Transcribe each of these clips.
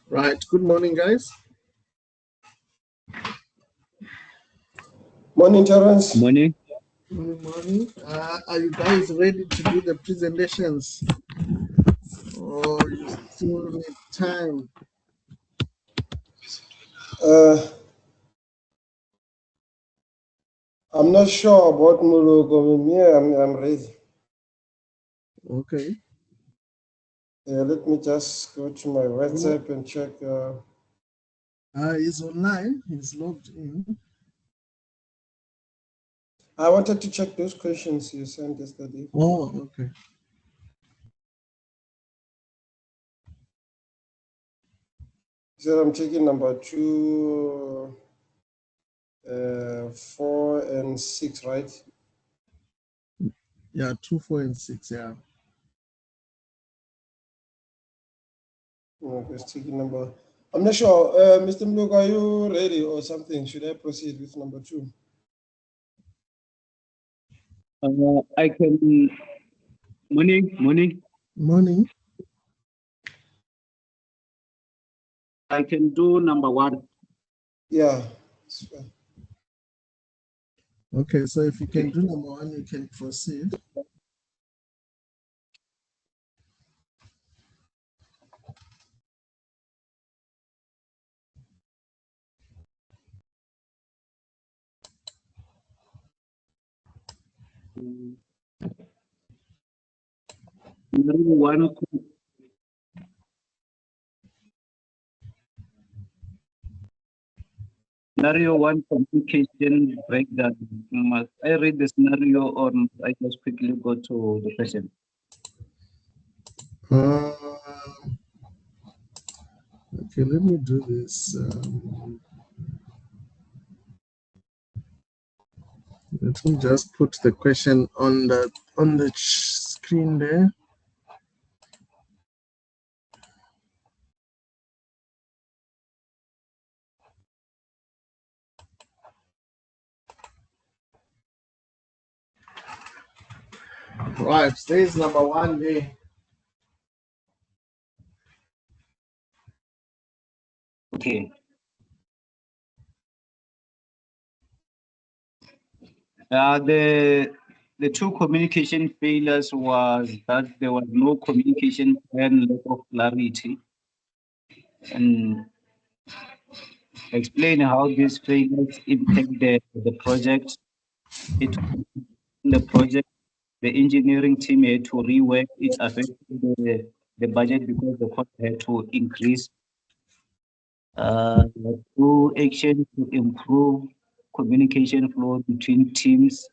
Right. Good morning, guys. Morning, Terence. Morning. Good morning. Are you guys ready to do the presentations? Or you still need time? I'm not sure about Mulugo. Yeah, I'm ready. Okay. Let me just go to my WhatsApp and check. He's online. He's logged in. I wanted to check those questions you sent yesterday. Oh, okay. So I'm checking number 2, 4, and 6, right? Yeah, 2, 4, and 6. Yeah. No, just checking number. I'm not sure. Mr. Mulugo, are you ready or something? Should I proceed with number 2? I can. Morning. Morning. I can do number 1. Yeah. Okay, so if you can do number 1, you can proceed. Scenario 1 communication breakdown. Must I read the scenario or must I just quickly go to the question? Okay, let me do this. Let me just put the question on the screen there. Right, there's number 1 there. Okay. The two communication failures was that there was no communication plan, lack of clarity, and explain how these failures impact the project. The project, the engineering team had to rework it, affected the budget because the cost had to increase. Through action to improve communication flow between teams.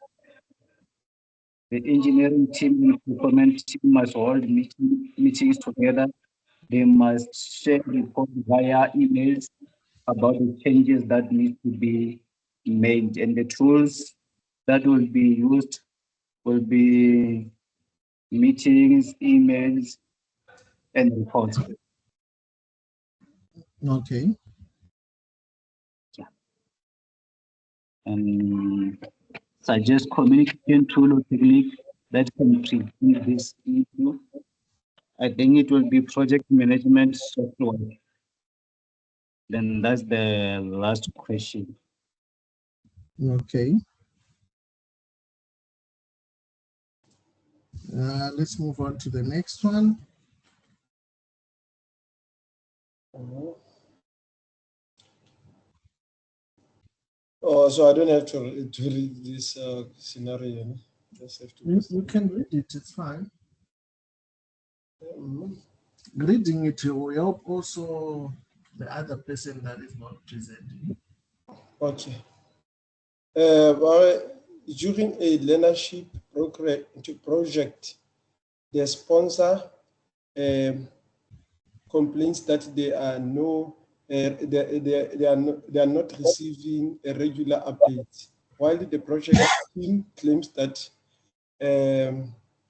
The engineering team and procurement team must hold meetings together. They must share reports via emails about the changes that need to be made, and the tools that will be used will be meetings, emails, and reports. Okay. And suggest communication tool or technique that can prevent this issue. I think it will be project management software. Then that's the last question. Okay. Let's move on to the next one. Oh, so I don't have to read this scenario. Just have to. You can read it, it's fine. Reading it will help also the other person that is not presenting. Okay. During a learnership project, the sponsor complains that they are not receiving a regular update, while the project team claims that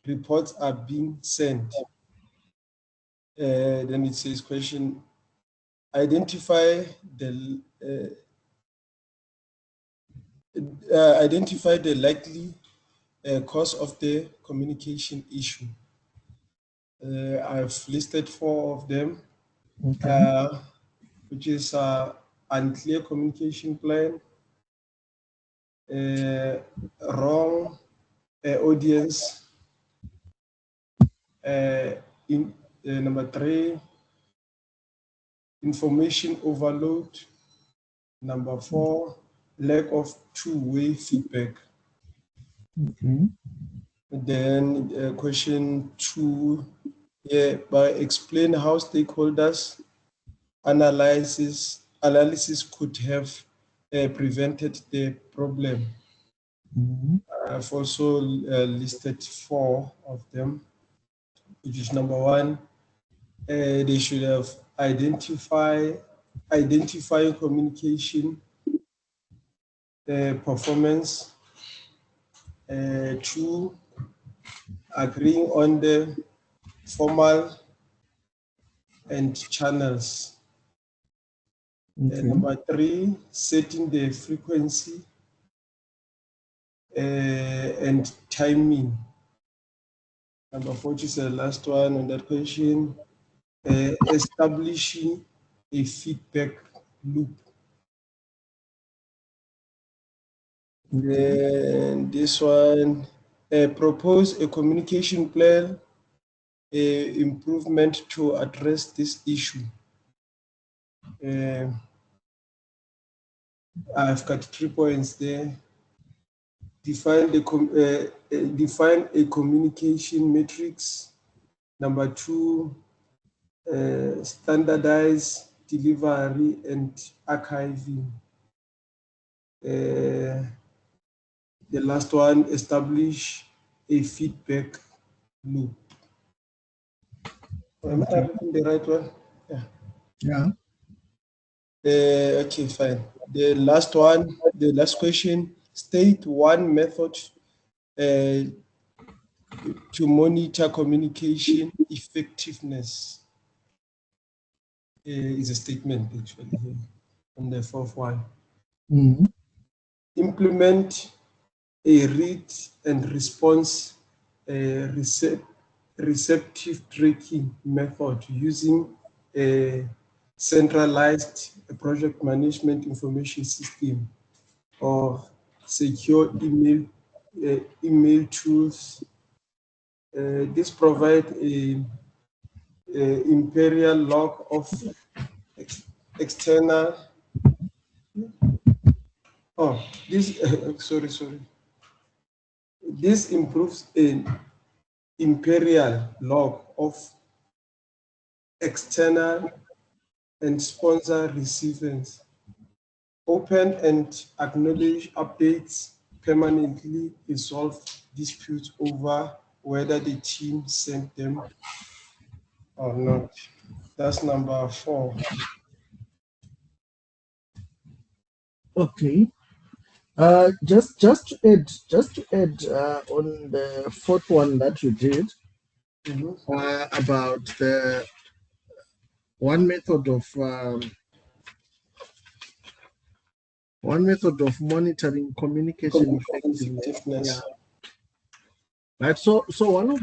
reports are being sent. Then it says question, identify the likely cause of the communication issue. I've listed 4 of them. Okay. which is unclear communication plan, wrong audience, number 3, information overload, number 4, lack of two-way feedback. Okay. Then question 2, by explain how stakeholders analysis could have prevented the problem. I've also listed 4 of them, which is number 1, they should have identifying communication performance. 2, agreeing on the formal and channels. Okay. Number 3, setting the frequency and timing. Number 4, which is the last one on that question, establishing a feedback loop. Then this one, propose a communication plan, improvement to address this issue. I've got 3 points there. Define a communication matrix. Number 2, standardize delivery and archiving. The last one, establish a feedback loop. Am I reading the right one? Yeah. Okay, fine. The last one, the last question, state one method to monitor communication effectiveness. Is a statement actually here on the 4th one. Implement a read and response receptive tracking method using a centralized project management information system or secure email tools. This provide a imperial log of external. Oh, this sorry. This improves an imperial log of external and sponsor receivers. Open and acknowledge updates, permanently resolve disputes over whether the team sent them or not. That's number 4. Okay. Just to add on the 4th one that you did about the one method of monitoring communication effectiveness. Yeah. Right. So one of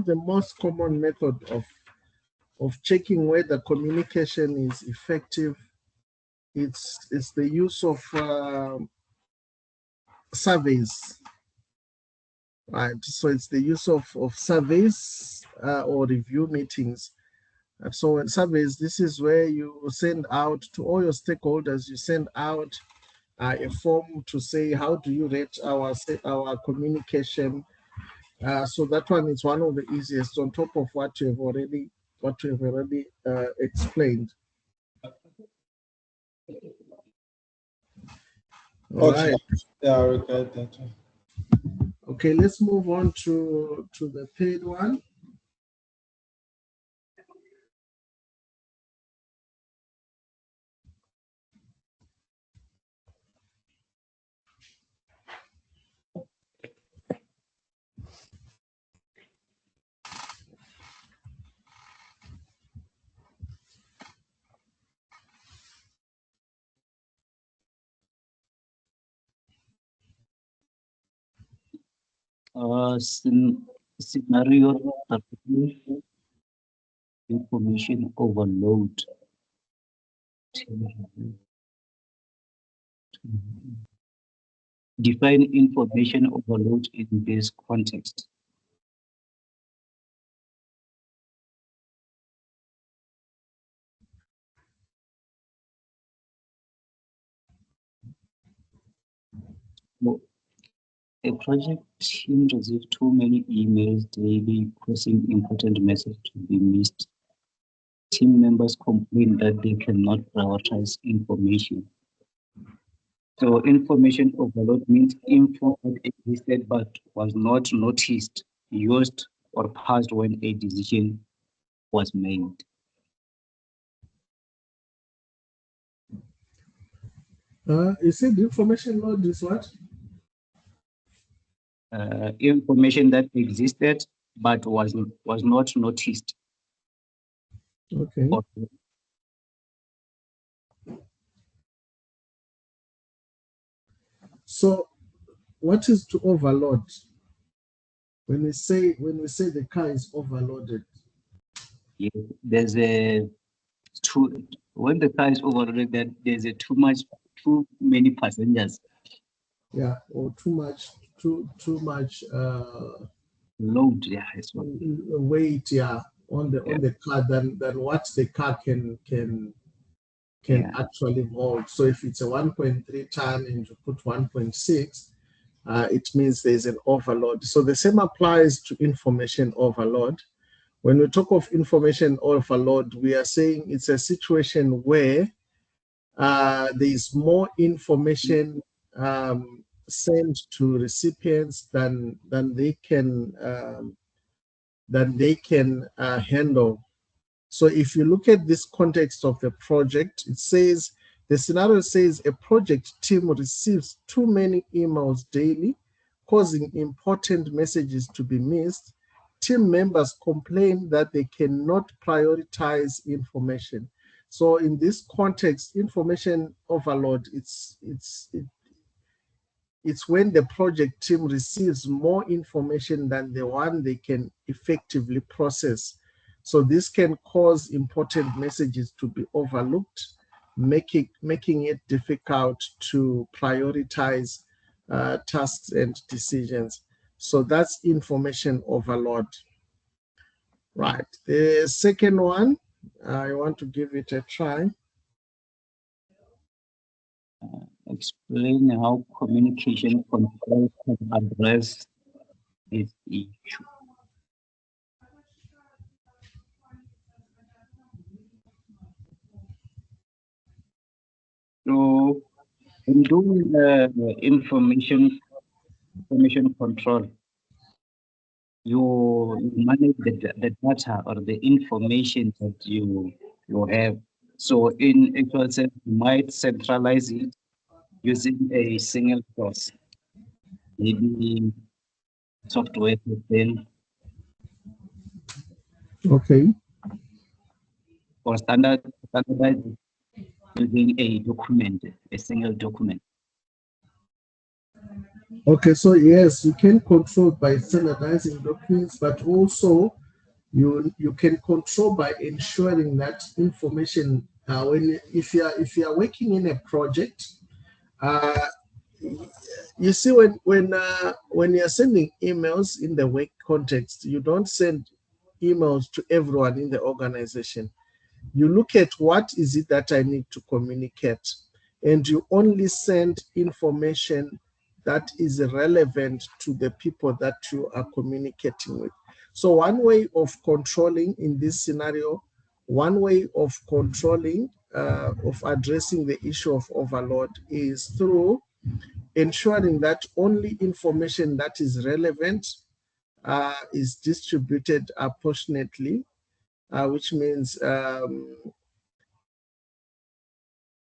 the most common method of checking whether communication is effective, it's the use of surveys. Right. So it's the use of surveys or review meetings. So in surveys, this is where you send out to all your stakeholders, you send out a form to say, how do you rate our communication? So that one is one of the easiest on top of what you have already explained. All Okay. right. Yeah, I regret that one. Okay, let's move on to the 3rd one. Scenario 3, information overload. Define information overload in this context. So, a project team receives too many emails daily, causing important messages to be missed. Team members complain that they cannot prioritize information. So information overload means info that existed but was not noticed, used, or passed when a decision was made. You said information load is what? Information that existed but was not noticed. Okay. So, what is to overload? When we say the car is overloaded, Yeah, there's when the car is overloaded, that there's too many passengers. Yeah, or too much Load, yeah, as well. weight, yeah, on the car than what the car can Yeah. actually hold. So if it's a 1.3 ton and you put 1.6, it means there's an overload. So the same applies to information overload. When we talk of information overload, we are saying it's a situation where there's more information sent to recipients than they can handle. So if you look at this context of the project, it says, the scenario says a project team receives too many emails daily, causing important messages to be missed. Team members complain that they cannot prioritize information. So in this context, information overload, it's when the project team receives more information than the one they can effectively process. So this can cause important messages to be overlooked, making it difficult to prioritize tasks and decisions. So that's information overload. Right. The second one, I want to give it a try. Explain how communication control can address this issue. So, in doing information control, you manage the data or the information that you have. So, in actual sense, you might centralize it using a single source, maybe software system Okay. or standardized using a document, a single document. Okay, so yes, you can control by standardizing documents, but also you can control by ensuring that information if you are working in a project, you see when you're sending emails in the work context, you don't send emails to everyone in the organization. You look at what is it that I need to communicate, and you only send information that is relevant to the people that you are communicating with. So one way of controlling in this scenario, one way of controlling, of addressing the issue of overload is through ensuring that only information that is relevant is distributed proportionately, which means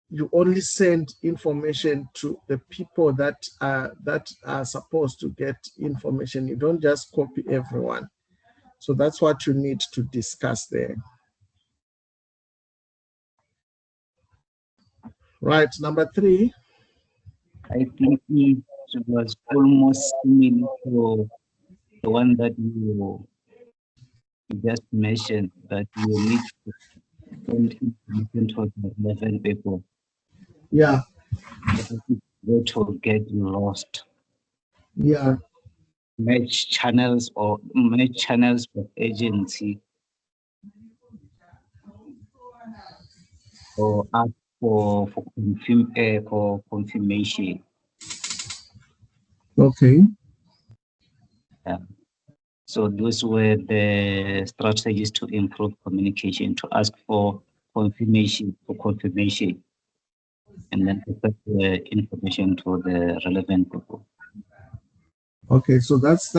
you only send information to the people that are supposed to get information. You don't just copy everyone. So that's what you need to discuss there. Right, number 3. I think it was almost similar to the one that you just mentioned, that you need to send information to the relevant people. Yeah, It will get lost. yeah. Match channels of agency or ask for confirmation. Okay. Yeah. So those were the strategies to improve communication, to ask for confirmation, and then to put the information to the relevant people. Okay, so that's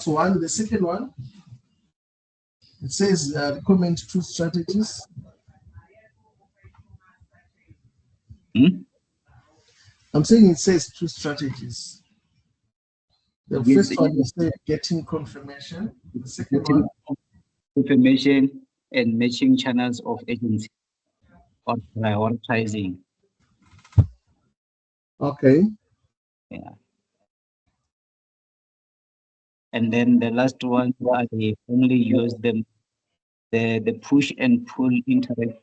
one. The second one, it says recommend 2 strategies. I'm saying it says 2 strategies. The Yes, first one is getting confirmation. The second getting one, information and matching channels of agency or prioritizing. okay. Yeah. And then the last one, I only use them the push and pull interactive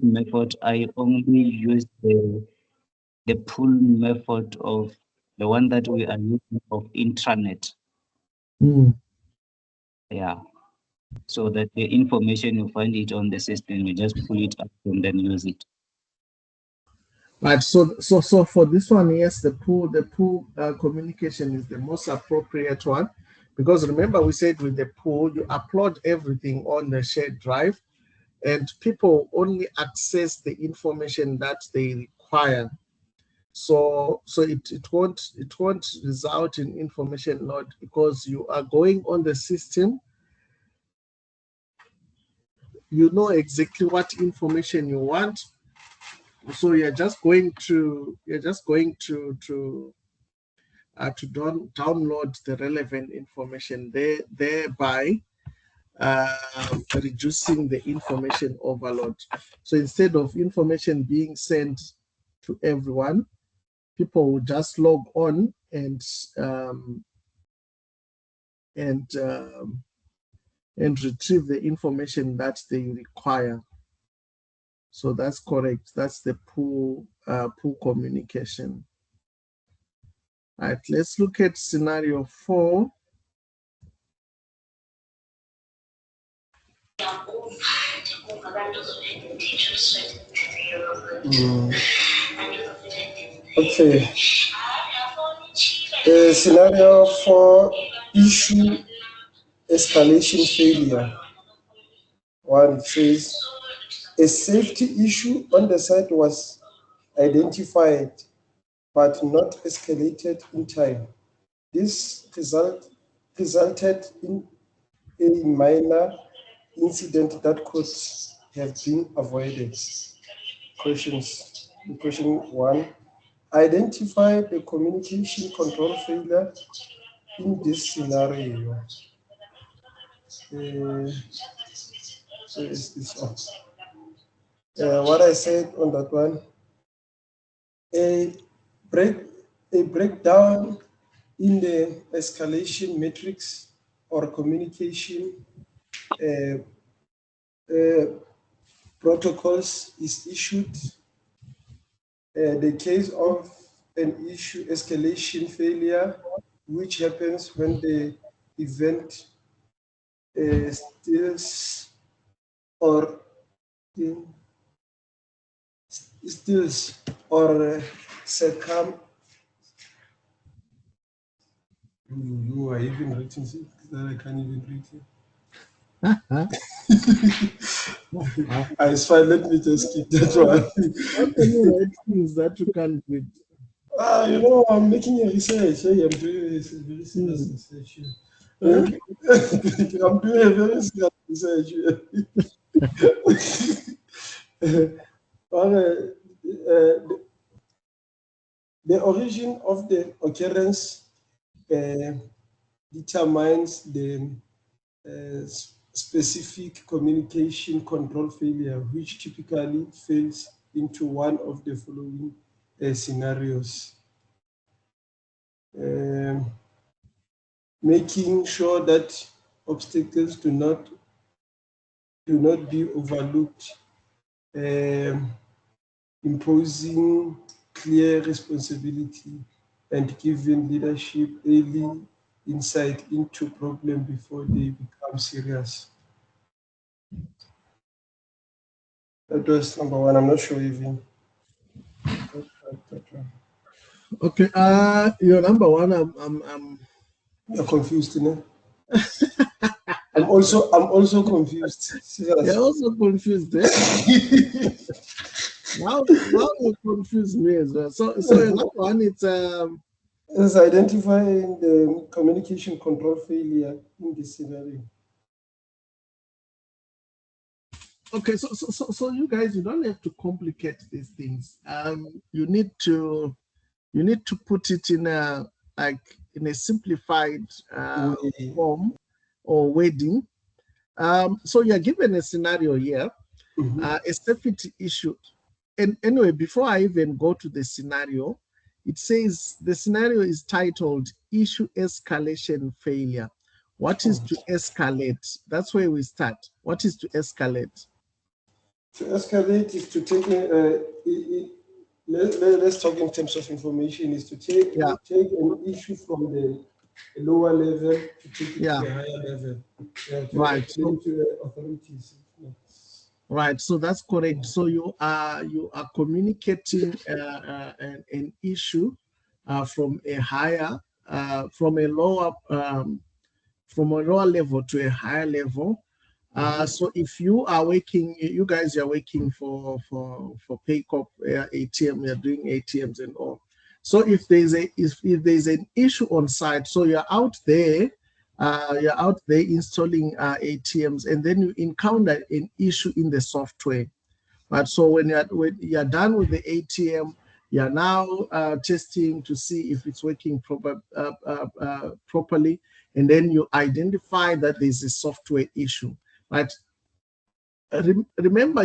method. I only use the pull method of the one that we are using of intranet. Yeah. So that the information you find it on the system, you just pull it up and then use it. Right. So for this one, yes, the pull communication is the most appropriate one, because remember we said with the pull you upload everything on the shared drive, and people only access the information that they require. So it won't result in information load, because you are going on the system. You know exactly what information you want, so you're just going to download the relevant information there, thereby reducing the information overload. So instead of information being sent to everyone, people will just log on and retrieve the information that they require. So that's correct. That's the pull communication. All right, let's look at scenario 4. Okay. Scenario 4, issue escalation failure. 1 says a safety issue on the site was identified but not escalated in time. This resulted in a minor incident that could have been avoided. Questions. Question 1. Identify the communication control failure in this scenario. So is this one? What I said on that one, a breakdown in the escalation matrix or communication protocols is issued. The case of an issue escalation failure, which happens when the event stills or circum. You are even writing that I can't even read it. It's fine. Let me just keep that one. How can you write things that you can't read? I'm making a research. I'm doing a very serious research here. I'm doing a very serious research here. The origin of the occurrence determines the specific communication control failure, which typically falls into one of the following scenarios. Making sure that obstacles do not do not be overlooked, imposing clear responsibility and giving leadership early insight into problems before they become serious. That was number one. I'm not sure even. Okay, your number one, I'm You're confused, you know? I'm also confused. You're also confused, eh? now you confuse me as well. So your number one, is identifying the communication control failure in this scenario. Okay, so you guys, you don't have to complicate these things. You need to put it in a simplified form or wording. So you're given a scenario here, a safety issue. And anyway, before I even go to the scenario, it says the scenario is titled Issue Escalation Failure. What is to escalate? That's where we start. What is to escalate? To escalate is to take, let's talk in terms of information, is to take an issue from the lower level to take it to a higher level. Right. To the authorities. Right, so that's correct. So you are communicating an issue from a higher, from a lower level to a higher level. So if you are working, you guys are working for PayCorp ATM, you're doing ATMs and all. So if there's an issue on site, so you're out there installing ATMs, and then you encounter an issue in the software. Right. So when you're done with the ATM, you're now testing to see if it's working properly, and then you identify that there's a software issue. Right. Remember,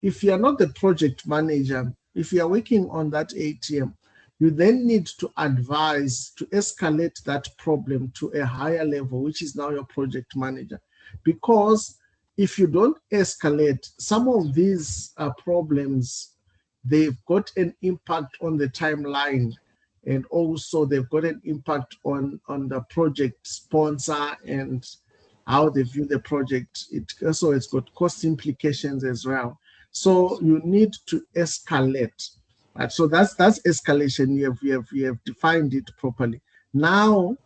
if you're not the project manager, if you're working on that ATM, you then need to advise to escalate that problem to a higher level, which is now your project manager. Because if you don't escalate, some of these problems, they've got an impact on the timeline, and also they've got an impact on the project sponsor and how they view the project. It's got cost implications as well. So you need to escalate. Right? So that's escalation. You have defined it properly. Now,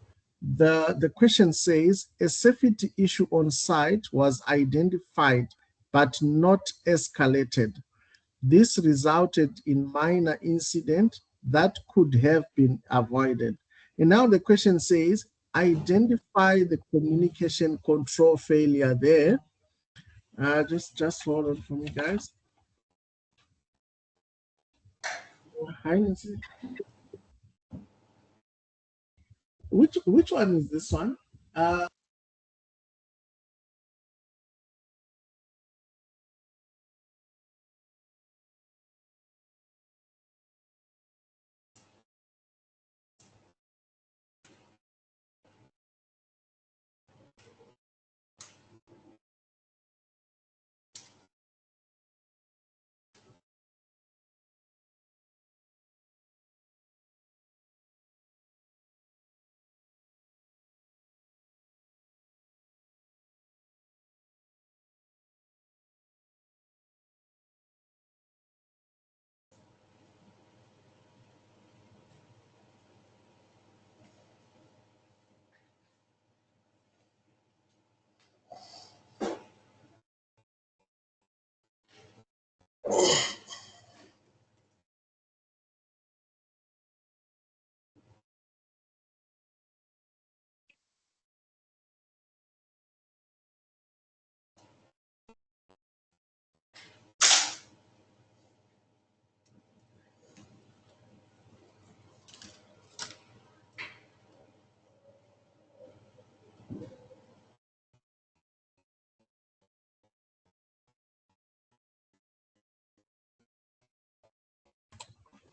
the question says a safety issue on site was identified but not escalated. This resulted in minor incident that could have been avoided. And now the question says, identify the communication control failure there. Just hold on for me, guys. Hi, Nancy. Which one is this one?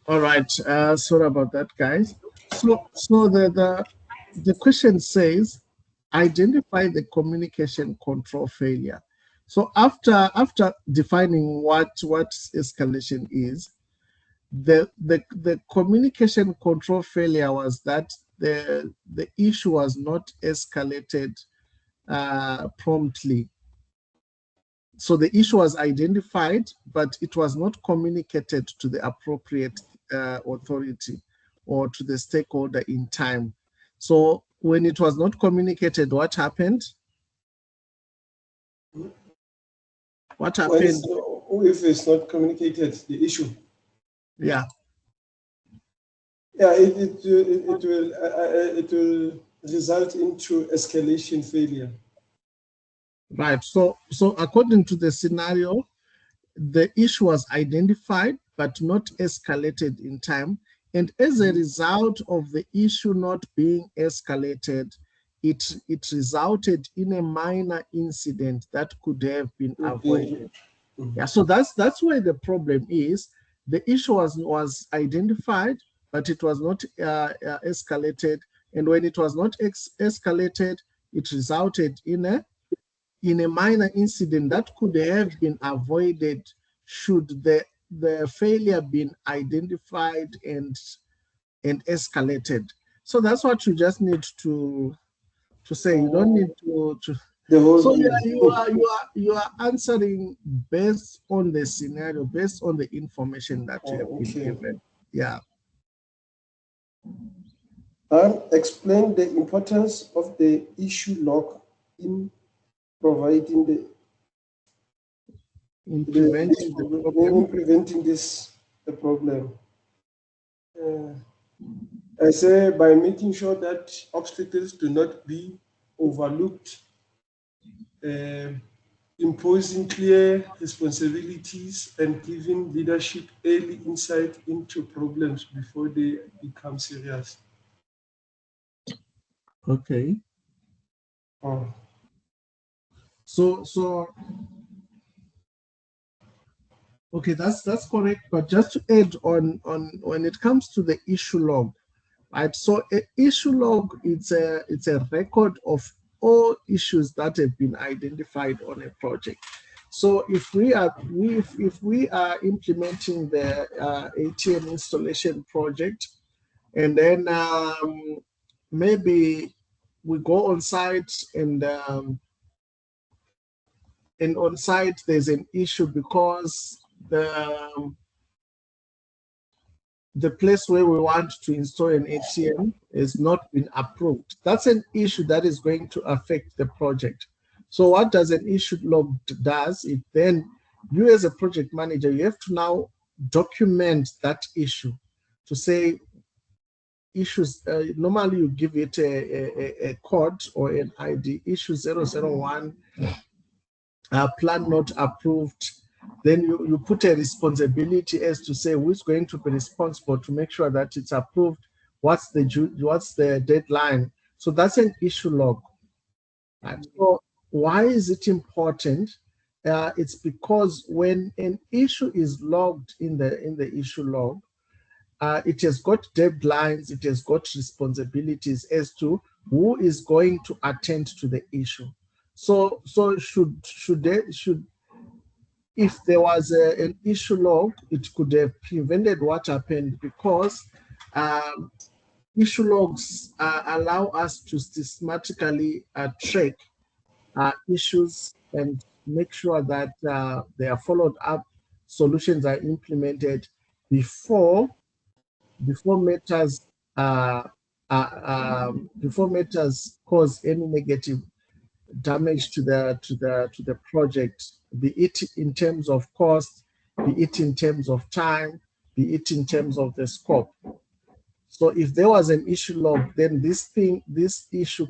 All right, sorry about that, guys. So the question says, identify the communication control failure. So after defining what escalation is, the communication control failure was that the issue was not escalated promptly. So the issue was identified, but it was not communicated to the appropriate authority or to the stakeholder in time. So when it was not communicated, what happened? What happened? If it's not communicated, the issue. Yeah. Yeah, it will result into escalation failure. Right. So according to the scenario, the issue was identified but not escalated in time. And as a result of the issue not being escalated, it resulted in a minor incident that could have been avoided. Yeah, so that's where the problem is. The issue was identified, but it was not escalated. And when it was not escalated, it resulted in a minor incident that could have been avoided should the failure been identified and escalated. So that's what you just need to say. You don't need to so you are answering based on the scenario, based on the information that you have been given. Yeah. Explain the importance of the issue log in providing the preventing this problem. I say by making sure that obstacles do not be overlooked, imposing clear responsibilities and giving leadership early insight into problems before they become serious. Okay. Oh. So okay, that's correct. But just to add on when it comes to the issue log, right? So an issue log, it's a record of all issues that have been identified on a project. So if we are implementing the ATM installation project, and then maybe we go on site and on site there's an issue because the place where we want to install an ATM has not been approved. That's an issue that is going to affect the project. So what does an issue log does? It then, you as a project manager, you have to now document that issue to say issues. Normally you give it a code or an ID, issue 001, plan not approved. Then you put a responsibility as to say who's going to be responsible to make sure that it's approved, what's the deadline. So that's an issue log. Right? So why is it important? It's because when an issue is logged in the issue log, it has got deadlines, it has got responsibilities as to who is going to attend to the issue. So if there was an issue log, it could have prevented what happened, because issue logs allow us to systematically track issues and make sure that they are followed up, solutions are implemented before matters cause any negative damage to the project, be it in terms of cost, be it in terms of time, be it in terms of the scope. So if there was an issue log, then this issue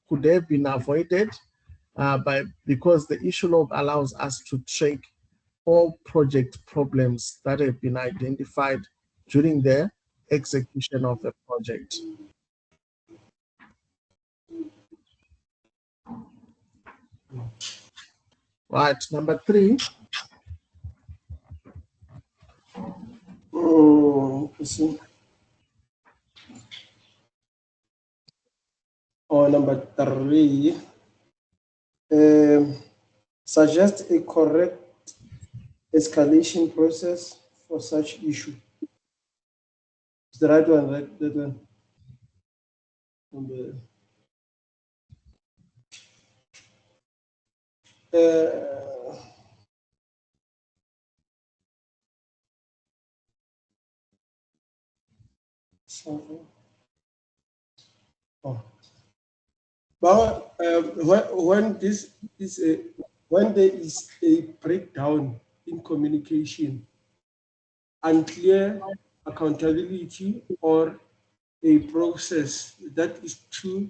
could have been avoided because the issue log allows us to track all project problems that have been identified during the execution of the project. Right, number 3. Number 3, Suggest a correct escalation process for such issue. It's the right one, right? That one. Number, something. Oh. But when this is when there is a breakdown in communication, unclear accountability, or a process that is too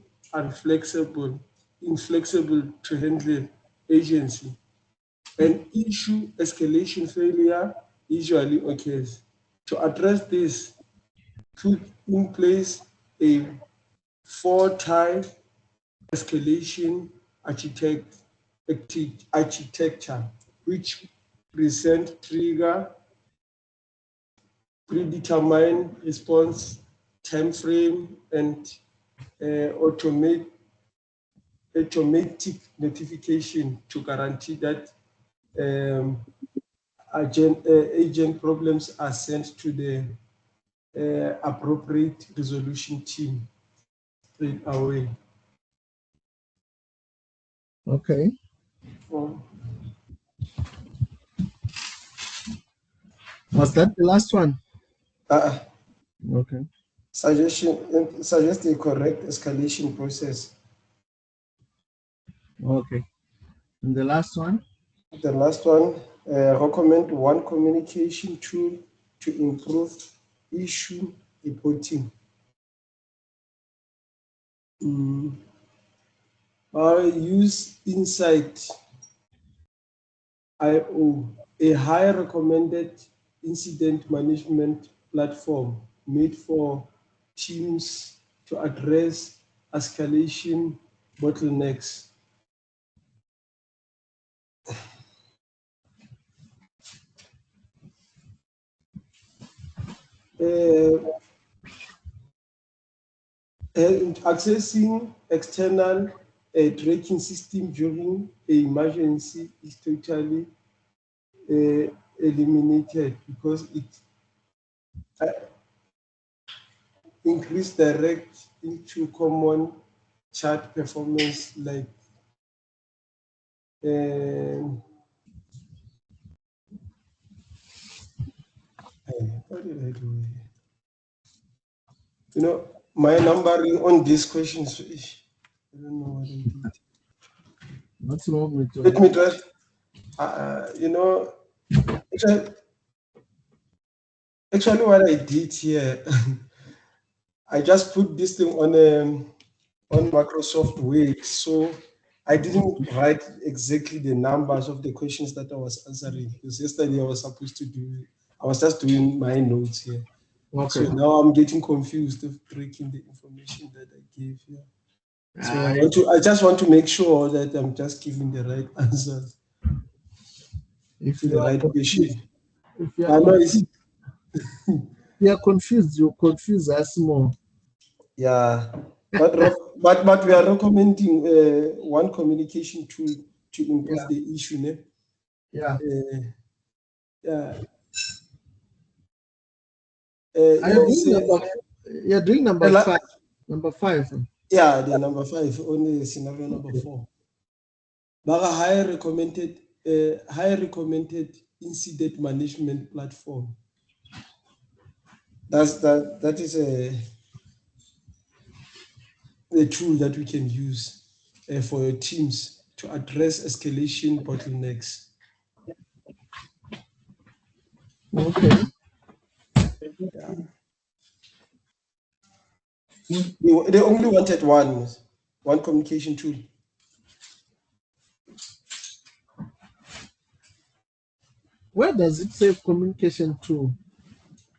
inflexible to handle agency, an issue escalation failure usually occurs. To address this, put in place a 4-type escalation architecture, which present trigger, predetermined response time frame, and automatic notification to guarantee that agent problems are sent to the appropriate resolution team straight away. Okay. Was that the last one? Okay. Suggest a correct escalation process. Okay. And the last one? The last one, recommend one communication tool to improve issue reporting. Use Insight.io, a high recommended incident management platform made for teams to address escalation bottlenecks. Accessing external tracking system during an emergency is totally eliminated because it increase direct into common chat performance like what did I do here? You know, my numbering on these questions, I don't know what I did. What's wrong with you? Let me try. You know, actually what I did here, I just put this thing on Microsoft Word. So I didn't write exactly the numbers of the questions that I was answering, because yesterday I was supposed to do it. I was just doing my notes here. Okay. So now I'm getting confused of breaking the information that I gave here. So I just want to make sure that I'm just giving the right answers If to the right question. If you are confused, you confuse us more. Yeah, but we are recommending one communication tool to improve the issue. Ne? Yeah. Yeah. You're doing number 5. Number 5. Yeah, the number 5, only scenario number 4. But a high recommended incident management platform. That is a tool that we can use for your teams to address escalation bottlenecks. Okay. Yeah. They only wanted one communication tool. Where does it say communication tool?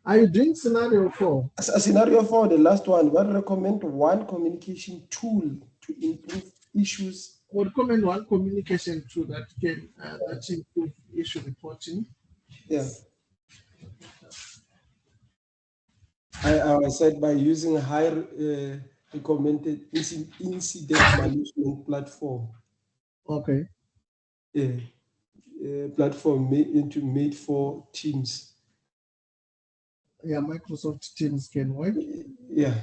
Are you doing scenario 4? Scenario 4, the last one. We recommend one communication tool to improve issues. We recommend one communication tool that can improve issue reporting. Yeah. I said by using a high recommended incident management platform. Okay. platform made for Teams. Yeah, Microsoft Teams can work. Yeah.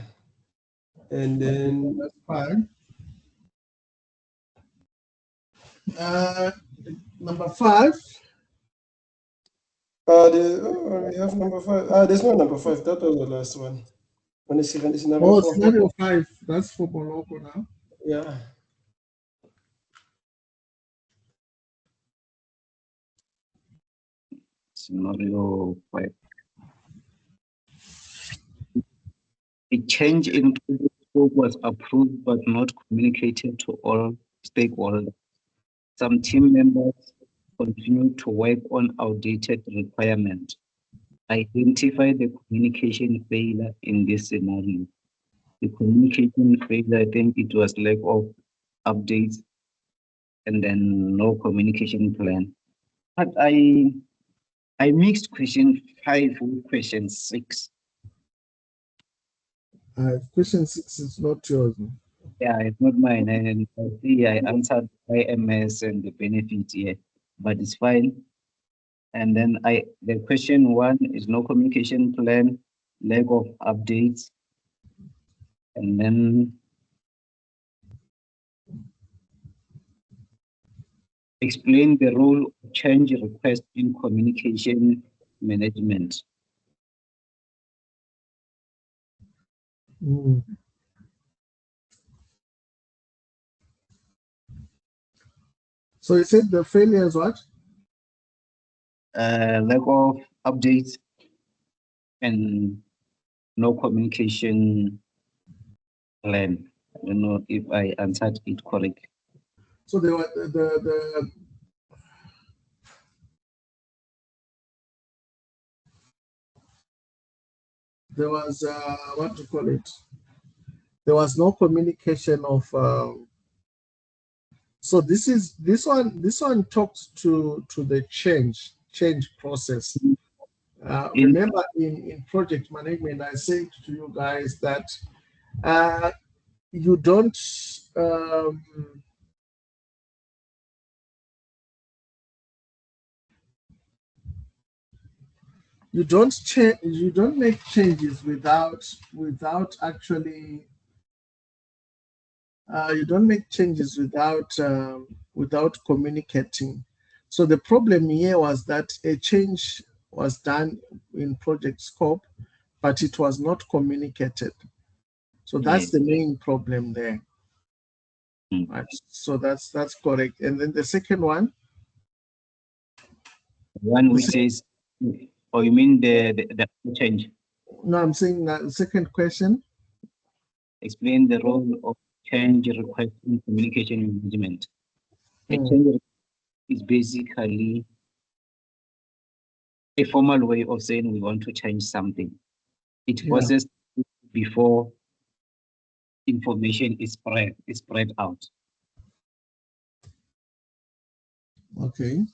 And then That's fine. Number 5. we have number 5. There's no number 5. That was the last one. It's number Oh, 4. scenario 5. That's for Moloko now. Yeah. Scenario 5. A change in project scope was approved but not communicated to all stakeholders. Some team members continue to work on outdated requirements. Identify the communication failure in this scenario. The communication failure, I think it was lack of updates and then no communication plan. But I mixed question 5 with question 6. Question 6 is not yours. Yeah, it's not mine. And I see I answered IMS and the benefit here, but it's fine. And then the question 1 is no communication plan, lack of updates, and then explain the role of change request in communication management. So you said the failure is what? Lack of updates and no communication plan. I don't know if I answered it correctly. So there was what to call it? There was no communication of. So this one talks to the change process. Remember in project management, I said to you guys that you don't you don't make changes without actually you don't make changes without communicating. So the problem here was that a change was done in project scope, but it was not communicated. So that's the main problem there. Right. So that's correct. And then the second one. One which is, or you mean the change? No, I'm saying that the second question. Explain the role of change request in communication management. A change is basically a formal way of saying we want to change something. It processes before information is spread out. Okay.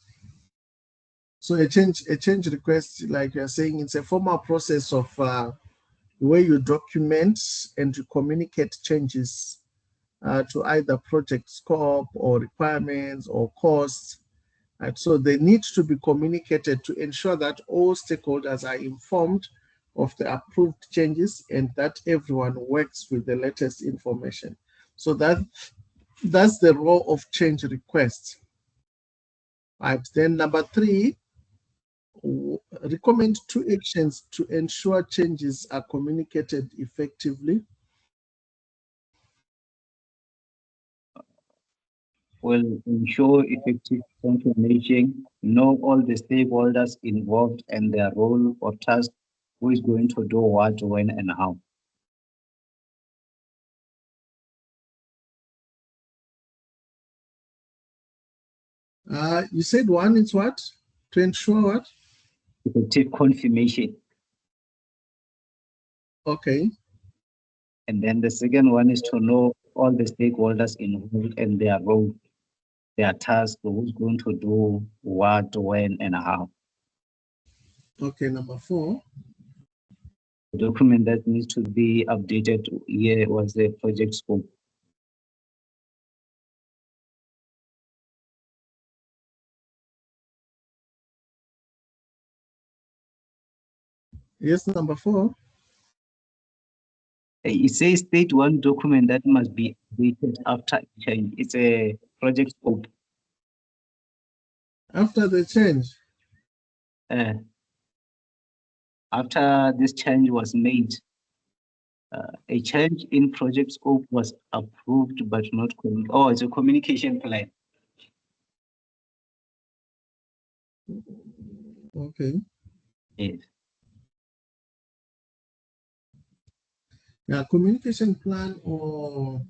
So a change request, like you're saying, it's a formal process of where you document and you communicate changes to either project scope or requirements or costs. Right? So they need to be communicated to ensure that all stakeholders are informed of the approved changes and that everyone works with the latest information. So that's the role of change requests. Right. Then number 3, recommend 2 actions to ensure changes are communicated effectively. Will ensure effective confirmation, know all the stakeholders involved and their role or task, who is going to do what, when, and how. You said 1 is what? To ensure what? Effective confirmation. Okay. And then the second one is to know all the stakeholders involved and their role, their task, who's going to do what, when, and how. Okay, number 4. The document that needs to be updated here was the project scope. Yes, number 4. It says state one document that must be updated after change. It's a project scope. After the change. After this change was made, a change in project scope was approved but not it's a communication plan. Okay. Yes. Yeah, communication plan or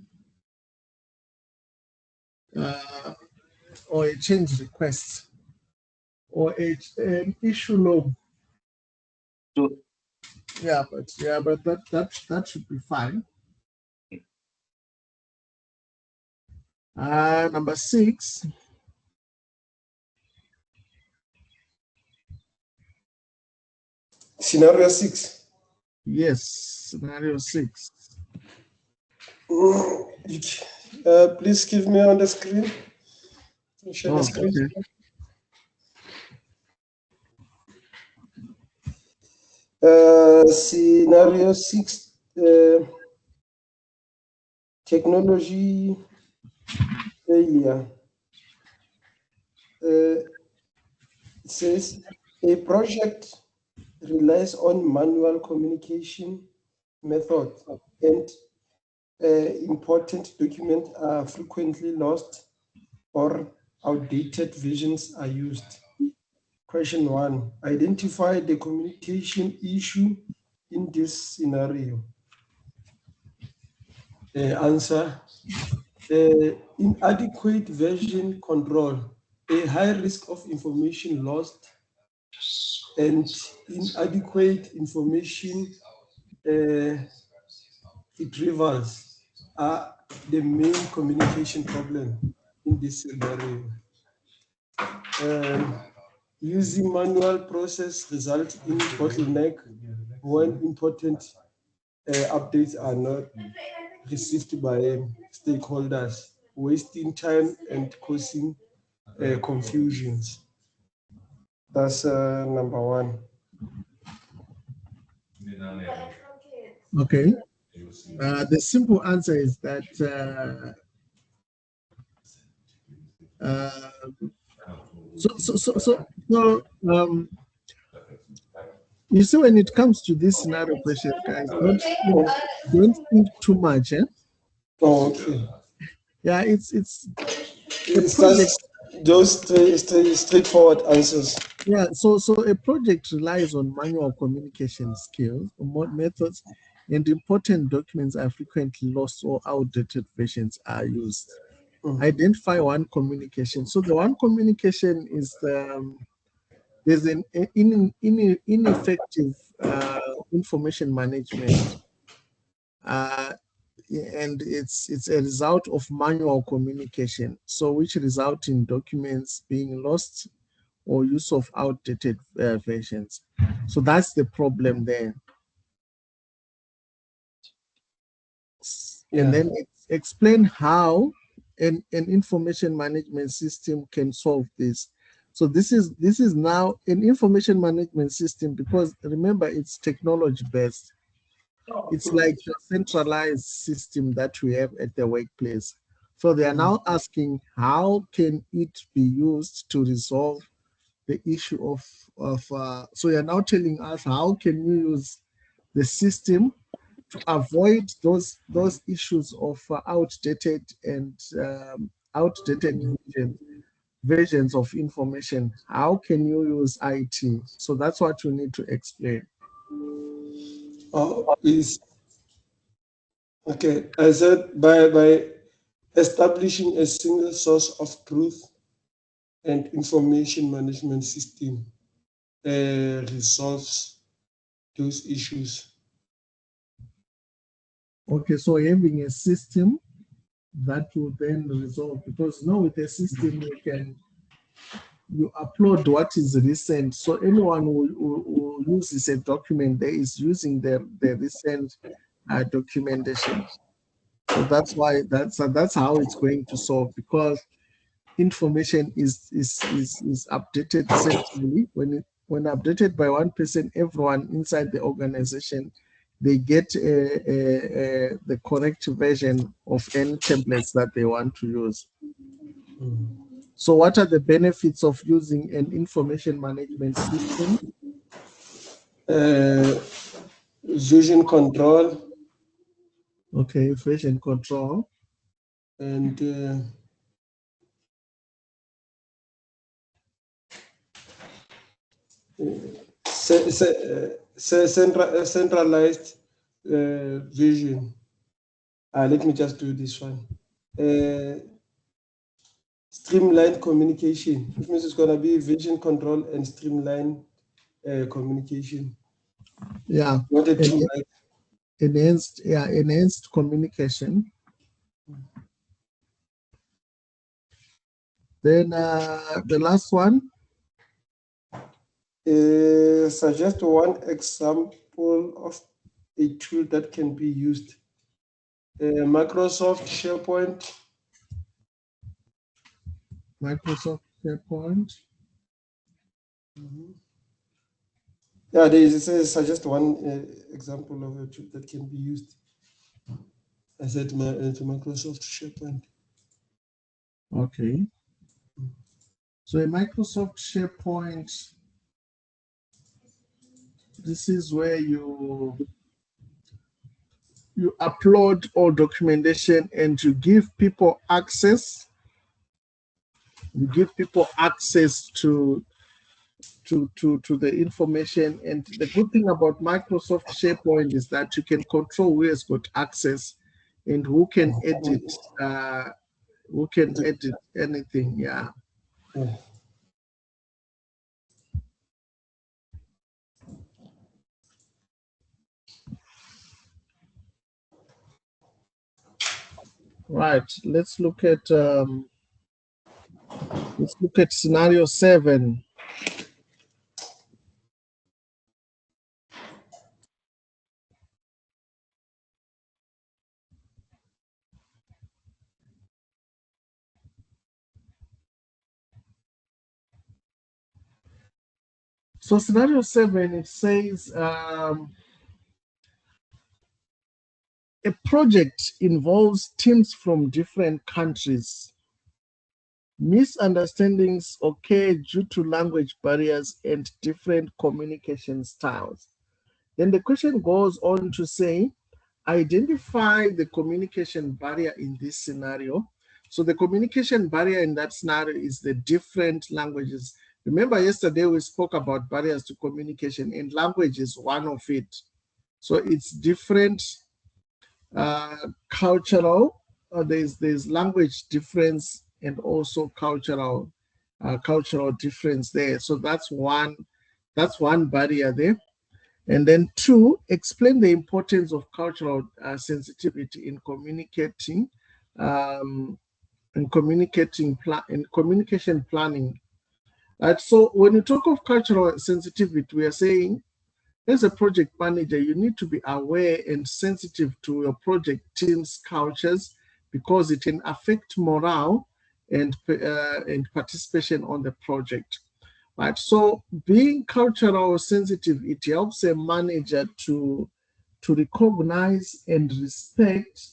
a change request or an issue log. So but that should be fine. Number 6. Scenario 6. Yes, scenario 6. Please give me on the screen. Share the screen. Okay. Scenario 6. Technology failure. It says a project relies on manual communication method and important documents are frequently lost or outdated versions are used. Question 1, identify the communication issue in this scenario. Answer, inadequate version control, a high risk of information lost and inadequate information retrievals are the main communication problem in this scenario. Using manual process results in bottleneck when important updates are not received by stakeholders, wasting time and causing confusions. That's number 1. Okay. The simple answer is that you see, when it comes to this scenario question, guys, don't think too much. Oh, okay. Yeah, it's just those straightforward answers. Yeah, so a project relies on manual communication skills, methods, and important documents are frequently lost or outdated versions are used. Identify one communication. So the one communication is there's an ineffective information management, and it's a result of manual communication. So which result in documents being lost or use of outdated versions. So that's the problem there. And then explain how an information management system can solve this. So this is now an information management system, because remember, it's technology based. It's like a centralized system that we have at the workplace. So they are now asking, how can it be used to resolve the issue of so you're now telling us, how can we use the system to avoid those issues of outdated versions of information? How can you use IT? So that's what you need to explain. Is okay. I said by establishing a single source of truth and information management system resolves those issues. Okay, so having a system that will then resolve, because now with a system you upload what is recent, so anyone who uses a document there is using the recent documentation. So that's why that's how it's going to solve, because information is updated centrally when when updated by one person, everyone inside the organization, they get the correct version of any templates that they want to use. So what are the benefits of using an information management system? Version control. Okay, version control. And centralized vision. Let me just do this one. Streamlined communication. It means it's going to be vision control and streamline communication. Yeah. Enhanced communication. Then the last one. Suggest one example of a tool that can be used. Microsoft SharePoint. Microsoft SharePoint. Yeah, there is suggest one example of a tool that can be used. I said to Microsoft SharePoint. Okay. So a Microsoft SharePoint, this is where you upload all documentation and you give people access. You give people access to the information. And the good thing about Microsoft SharePoint is that you can control who has got access and who can edit anything. Yeah. Right. Let's look at scenario 7. So scenario 7, it says a project involves teams from different countries. Misunderstandings occur due to language barriers and different communication styles. Then the question goes on to say, identify the communication barrier in this scenario. So the communication barrier in that scenario is the different languages. Remember yesterday we spoke about barriers to communication, and language is one of it. So it's different cultural, there's language difference and also cultural difference there. So that's one barrier there. And then 2, explain the importance of cultural sensitivity in communication communication planning. So when you talk of cultural sensitivity, we are saying, as a project manager, you need to be aware and sensitive to your project team's cultures because it can affect morale and participation on the project. Right. So being cultural sensitive, it helps a manager to recognize and respect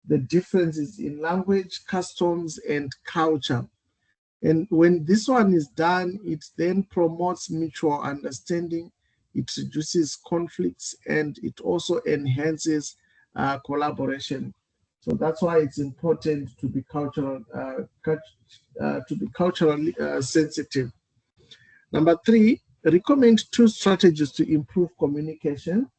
the differences in language, customs, and culture. And when this one is done, it then promotes mutual understanding, it reduces conflicts, and it also enhances collaboration. So that's why it's important to be culturally sensitive. Number 3, recommend 2 strategies to improve communication.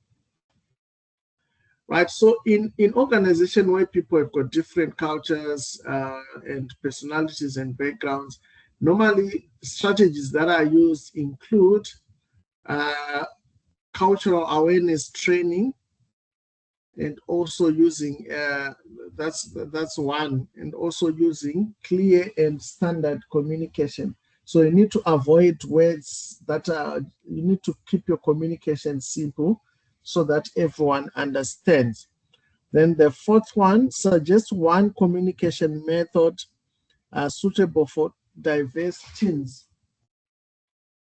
Right, so in organization where people have got different cultures and personalities and backgrounds, normally strategies that are used include cultural awareness training, and also using that's one, and also using clear and standard communication. So you need to avoid words that you need to keep your communication simple so that everyone understands. Then the 4th one, suggest one communication method suitable for diverse teams.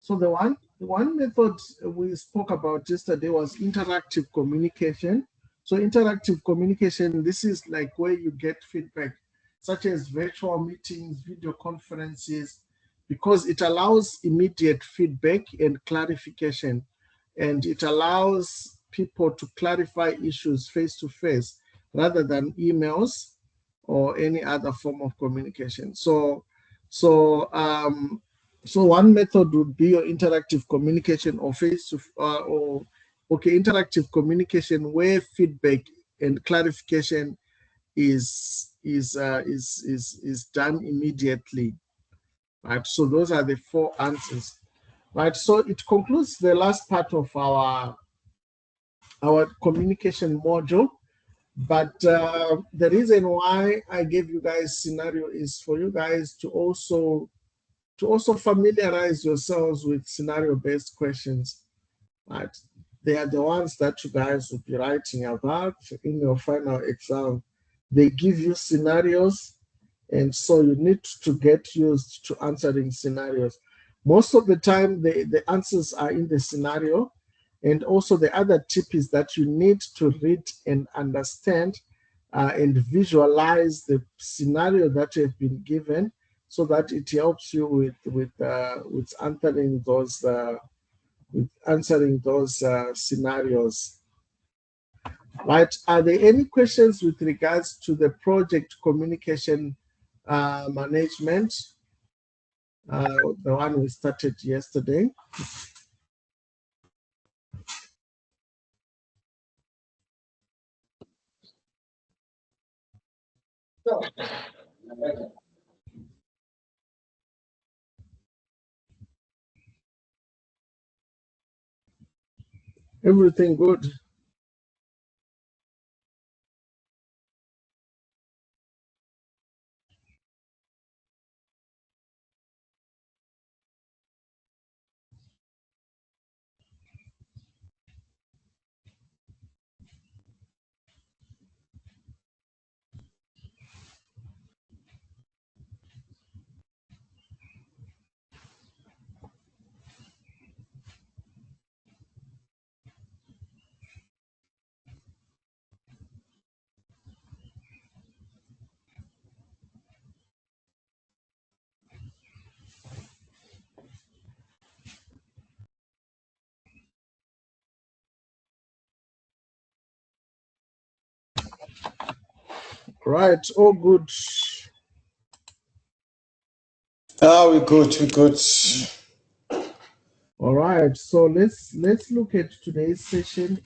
So the one one method we spoke about yesterday was interactive communication. So interactive communication, this is like where you get feedback, such as virtual meetings, video conferences, because it allows immediate feedback and clarification, and it allows people to clarify issues face to face rather than emails or any other form of communication. So one method would be your interactive communication or interactive communication where feedback and clarification is done immediately. Right. So those are the 4 answers. Right. So it concludes the last part of our communication module. But the reason why I gave you guys scenario is for you guys to also familiarize yourselves with scenario-based questions. Right? They are the ones that you guys will be writing about in your final exam. They give you scenarios, and so you need to get used to answering scenarios. Most of the time, the answers are in the scenario. And also the other tip is that you need to read and understand and visualize the scenario that you have been given, so that it helps you with answering those scenarios. Right? Are there any questions with regards to the project communication management, the one we started yesterday? Everything good? Right, all good. We're good. All right, so let's look at today's session.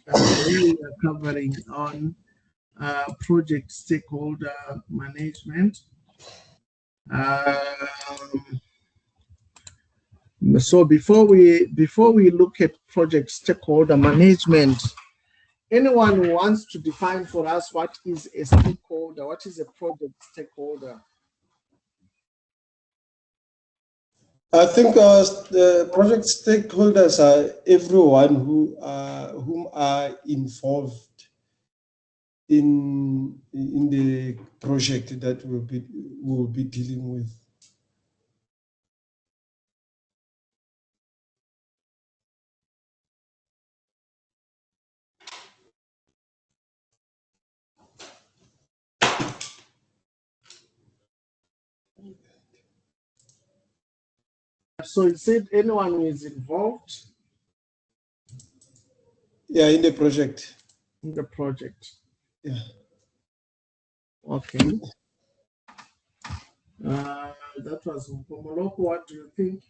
We are covering on project stakeholder management. So before we look at project stakeholder management, anyone who wants to define for us what is a stakeholder, what is a project stakeholder? I think the project stakeholders are everyone whom are involved in the project that we'll be dealing with. So you said anyone who is involved? Yeah, in the project. In the project. Yeah. Okay. That was Mpomoloko. What do you think?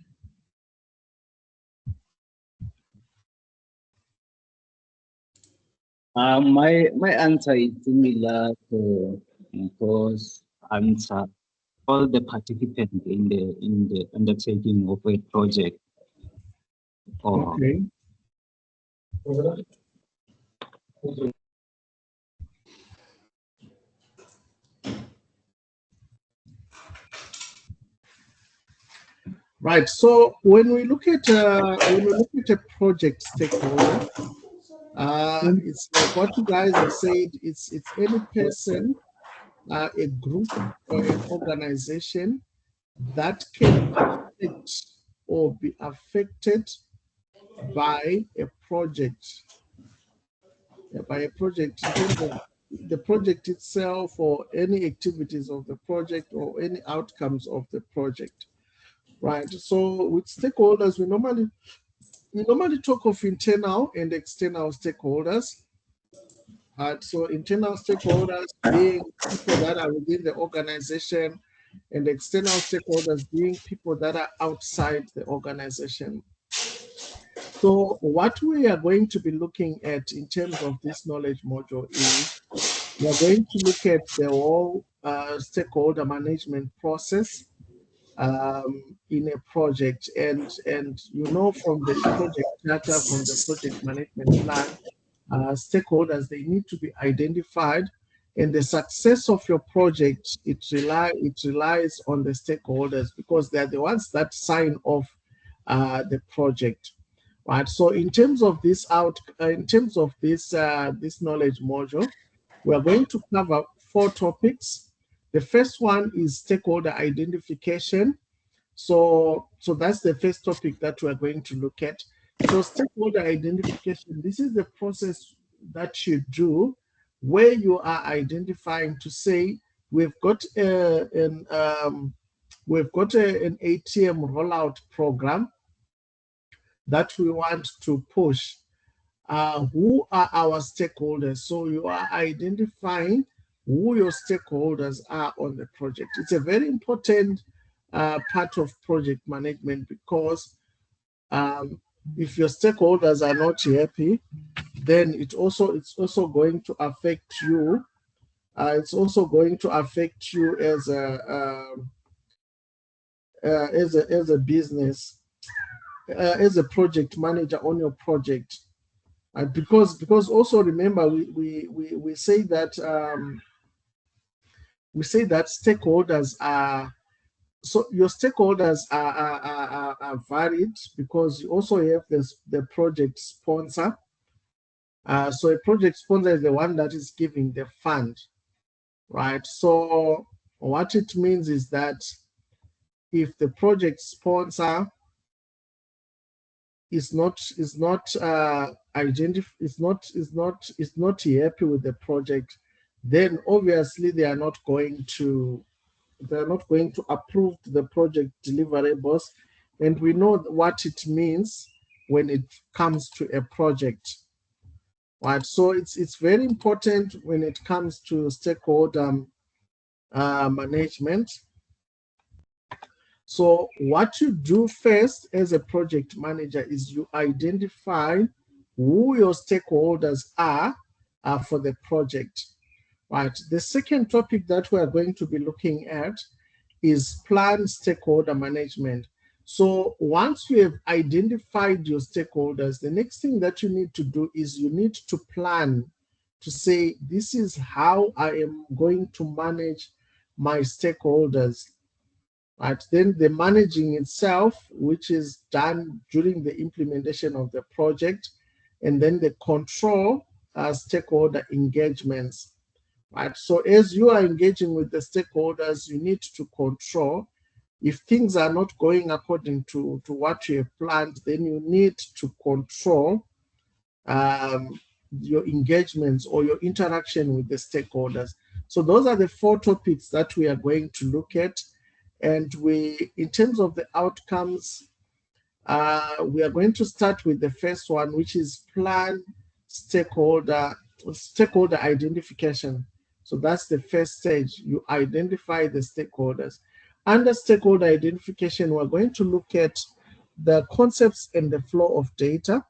My answer is similar to Mpo's answer. All the participants in the undertaking of a project. Okay. Right. So when we look at a project stakeholder, it's like what you guys have said. It's any person, a group, or an organization that can affect or be affected by a project. By a project in terms of the project itself, or any activities of the project, or any outcomes of the project, right? So with stakeholders, we normally talk of internal and external stakeholders. So internal stakeholders being people that are within the organization, and external stakeholders being people that are outside the organization. So what we are going to be looking at in terms of this knowledge module is we're going to look at the whole stakeholder management process in a project. And you know, from the project charter, from the project management plan, stakeholders, they need to be identified, and the success of your project, it relies on the stakeholders, because they're the ones that sign off the project, right? So in terms of this this knowledge module, we are going to cover 4 topics. The first one is stakeholder identification. So that's the first topic that we're going to look at. So stakeholder identification, this is the process that you do where you are identifying to say, we've got an ATM rollout program that we want to push. Who are our stakeholders? So you are identifying who your stakeholders are on the project. It's a very important part of project management, because if your stakeholders are not happy, then it's also going to affect you. It's also going to affect you as a business, as a project manager on your project. Because also remember, we say that stakeholders are, so your stakeholders are varied, because you also have the project sponsor. So a project sponsor is the one that is giving the fund, right? So what it means is that if the project sponsor is not happy with the project, then obviously they are not going to approve the project deliverables. And we know what it means when it comes to a project, right? So it's very important when it comes to stakeholder management. So what you do first as a project manager is you identify who your stakeholders are for the project, right? The second topic that we are going to be looking at is planned stakeholder management. So once you have identified your stakeholders, the next thing that you need to do is you need to plan to say, this is how I am going to manage my stakeholders. Right? Then the managing itself, which is done during the implementation of the project, and then the control stakeholder engagements. Right? So as you are engaging with the stakeholders, you need to control. If things are not going according to what you have planned, then you need to control your engagements or your interaction with the stakeholders. So those are the 4 topics that we are going to look at. And in terms of the outcomes, we are going to start with the first one, which is plan stakeholder identification. So that's the first stage. You identify the stakeholders. Under stakeholder identification, we're going to look at the concepts and the flow of data.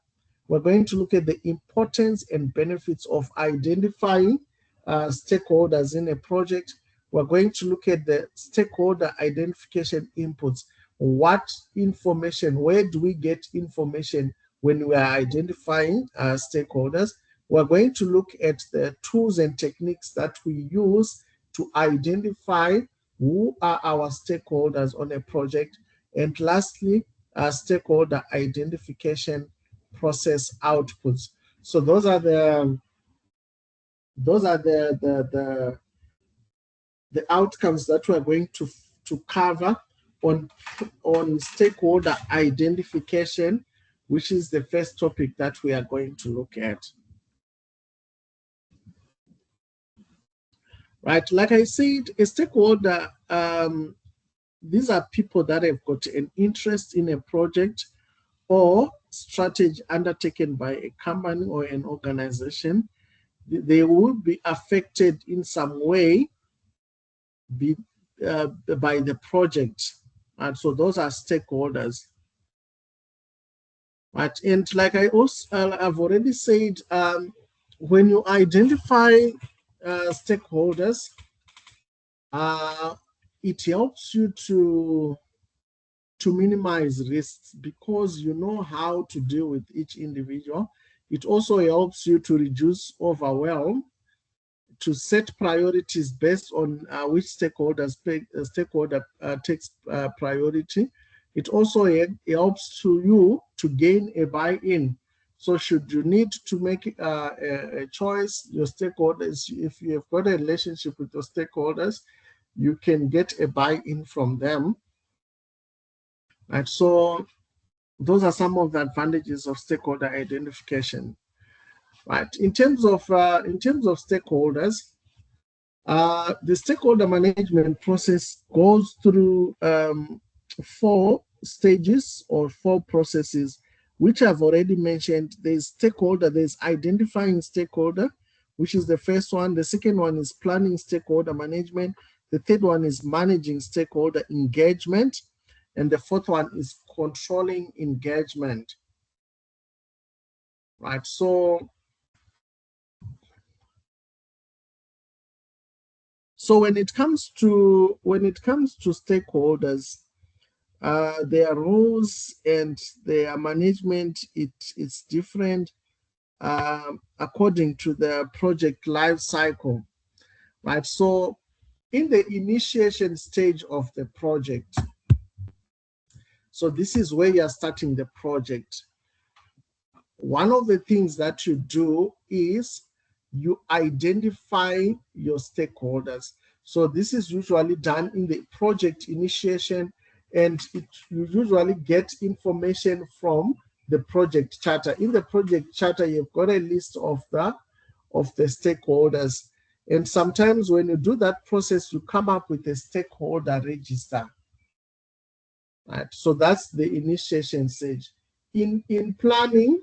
We're going to look at the importance and benefits of identifying stakeholders in a project. We're going to look at the stakeholder identification inputs. What information, where do we get information when we are identifying stakeholders? We're going to look at the tools and techniques that we use to identify who are our stakeholders on a project. And lastly, stakeholder identification process outputs. So those are the outcomes that we're going to cover on stakeholder identification, which is the first topic that we are going to look at. Right, like I said, a stakeholder, these are people that have got an interest in a project or strategy undertaken by a company or an organization. They will be affected in some way by the project. And so those are stakeholders. Right, and like I've already said, when you identify stakeholders, it helps you to minimize risks because you know how to deal with each individual. It also helps you to reduce overwhelm, to set priorities based on which stakeholder takes priority. It also helps you to gain a buy-in. So should you need to make a choice, your stakeholders, if you have got a relationship with your stakeholders, you can get a buy-in from them. Right, so those are some of the advantages of stakeholder identification. Right, in terms of stakeholders, the stakeholder management process goes through 4 stages or 4 processes, which I've already mentioned. There's stakeholder, there's identifying stakeholder, which is the first one. The second one is planning stakeholder management. The third one is managing stakeholder engagement. And the fourth one is controlling engagement. Right, so when it comes to stakeholders, their roles and their management, it's different according to the project life cycle. Right, so in the initiation stage of the project, so this is where you're starting the project. One of the things that you do is you identify your stakeholders. So this is usually done in the project initiation, and you usually get information from the project charter. In the project charter, you've got a list of the stakeholders. And sometimes when you do that process, you come up with a stakeholder register. Right? So that's the initiation stage. In planning,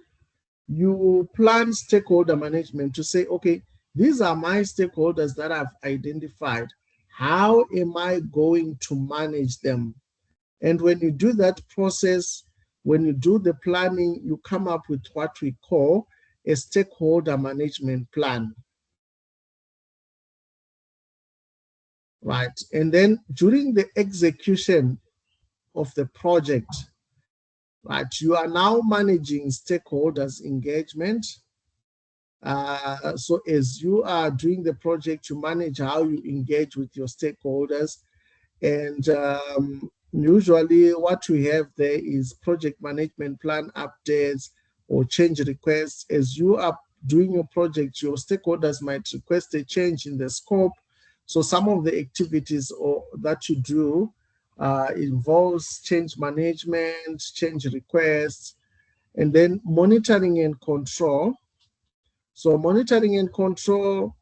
you plan stakeholder management to say, okay, these are my stakeholders that I've identified. How am I going to manage them? And when you do that process, when you do the planning, you come up with what we call a stakeholder management plan. Right, and then during the execution of the project, right, you are now managing stakeholders engagement. So as you are doing the project, you manage how you engage with your stakeholders. And usually what we have there is project management plan updates or change requests. As you are doing your project, your stakeholders might request a change in the scope. So some of the activities that you do involves change management, change requests, and then monitoring and control. So monitoring and control,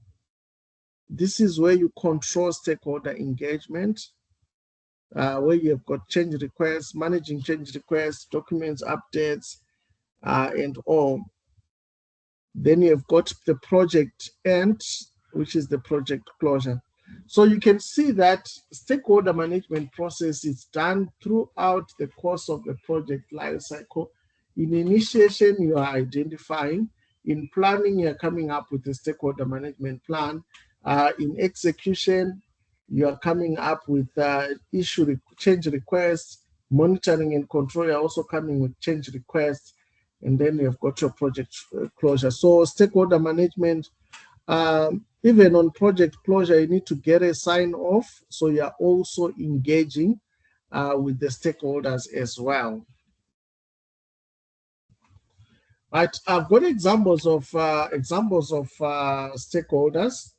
this is where you control stakeholder engagement, where you've got change requests, managing change requests, documents, updates, and all. Then you've got the project end, which is the project closure. So you can see that stakeholder management process is done throughout the course of the project life cycle. In initiation, you are identifying. In planning, you're coming up with a stakeholder management plan. In execution, you are coming up with change requests. Monitoring and control, you're also coming with change requests. And then you've got your project closure. So stakeholder management, even on project closure, you need to get a sign off. So you're also engaging with the stakeholders as well. Right, I've got examples of stakeholders.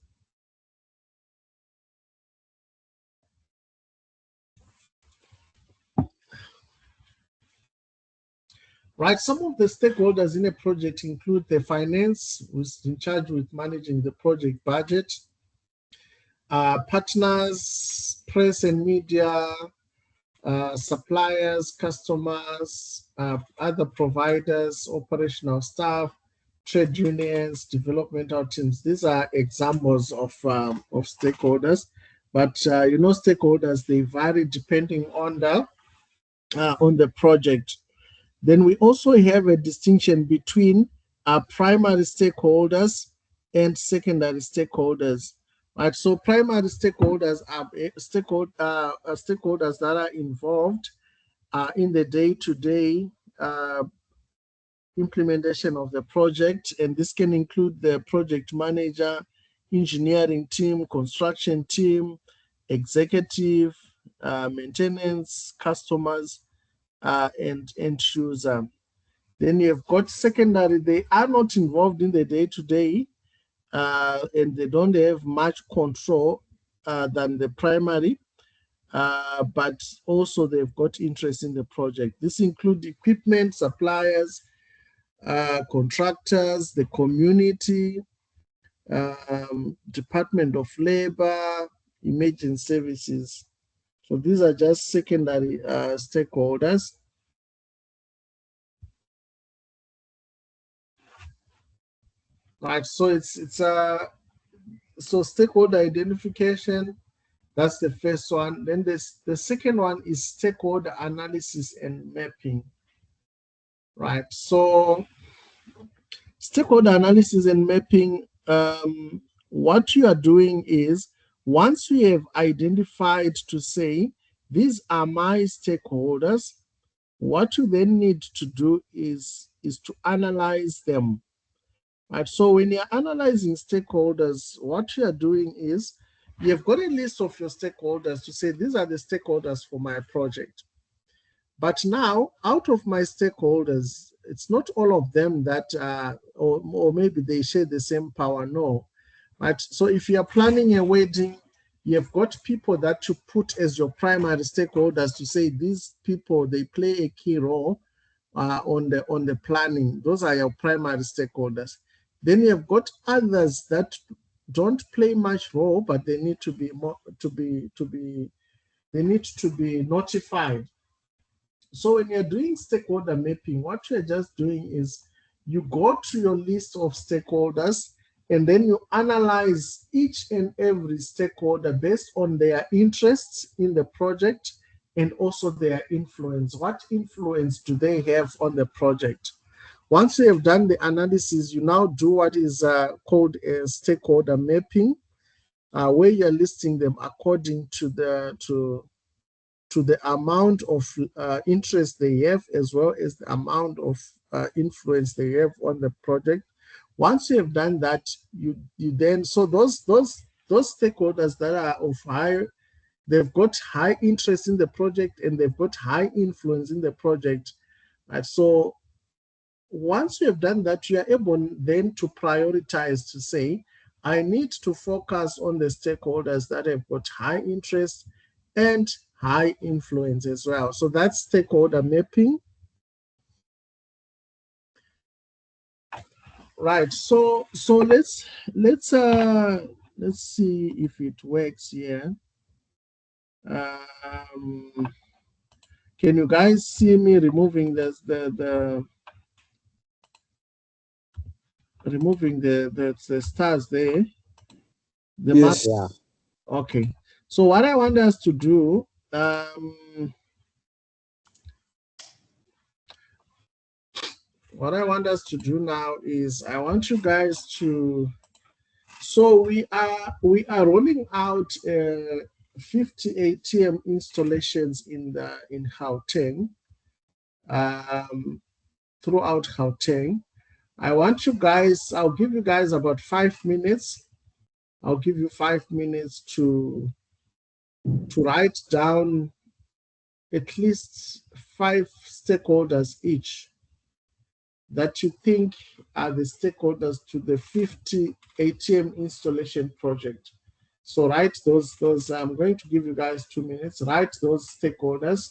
Right, some of the stakeholders in a project include the finance, who's in charge with managing the project budget, partners, press and media, suppliers, customers, other providers, operational staff, trade unions, developmental teams. These are examples of stakeholders, but stakeholders, they vary depending on the project. Then we also have a distinction between primary stakeholders and secondary stakeholders. Right, so primary stakeholders are stakeholders that are involved in the day-to-day implementation of the project, and this can include the project manager, engineering team, construction team, executive, maintenance, customers, and end user. Then you've got secondary, they are not involved in the day-to-day, and they don't have much control than the primary, but also they've got interest in the project. This includes equipment, suppliers, contractors, the community, Department of Labor, emergency services. So these are just secondary stakeholders. Right, so so stakeholder identification, that's the first one. Then the second one is stakeholder analysis and mapping. Right, so stakeholder analysis and mapping, what you are doing is, once you have identified to say, these are my stakeholders, what you then need to do is to analyze them. Right, so when you're analyzing stakeholders, what you are doing is, you've got a list of your stakeholders to say, these are the stakeholders for my project. But now, out of my stakeholders, it's not all of them that, or maybe they share the same power, no. Right? So if you're planning a wedding, you've got people that you put as your primary stakeholders to say, these people, they play a key role on the planning. Those are your primary stakeholders. Then you've got others that don't play much role, but they need to be notified. So when you're doing stakeholder mapping, what you're just doing is, you go to your list of stakeholders and then you analyze each and every stakeholder based on their interests in the project and also their influence. What influence do they have on the project? Once you have done the analysis, you now do what is called a stakeholder mapping, where you're listing them according to the amount of interest they have, as well as the amount of influence they have on the project. Once you have done that, you then, so those stakeholders that are of high, they've got high interest in the project and they've got high influence in the project. Right? So once you have done that, you are able then to prioritize, to say, I need to focus on the stakeholders that have got high interest and high influence as well. So that's stakeholder mapping. Right. So let's see if it works here. Can you guys see me removing removing the stars there? The Yes. Yeah. Okay. So what I want us to do, what I want us to do now is, I want you guys to, so we are rolling out 50 ATM installations in Gauteng, throughout Gauteng. I want you guys, I'll give you guys about 5 minutes. I'll give you 5 minutes to write down at least 5 stakeholders each that you think are the stakeholders to the 50 ATM installation project. So write those, I'm going to give you guys 2 minutes, write those stakeholders.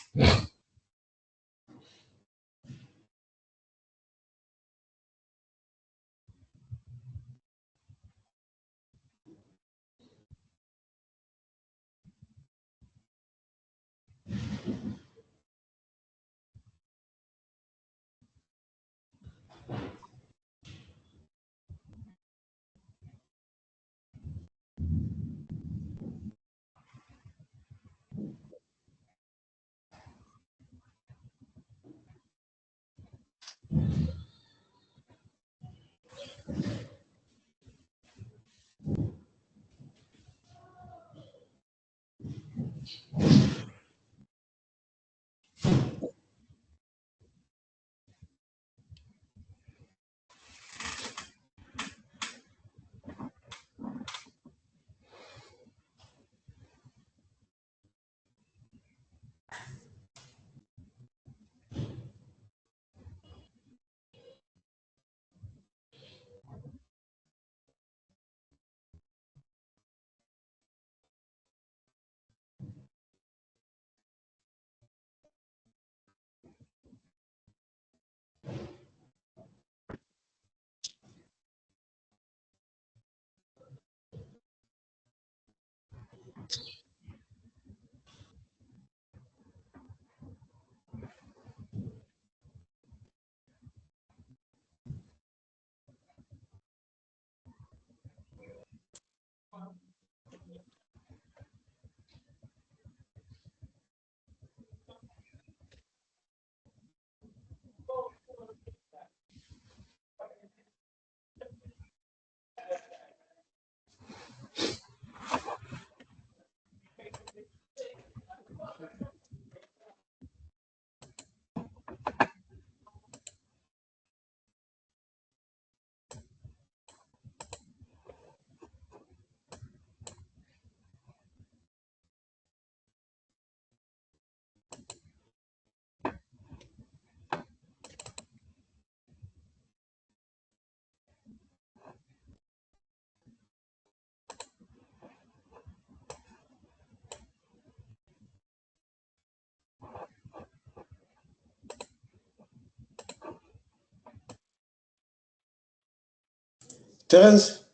Terence,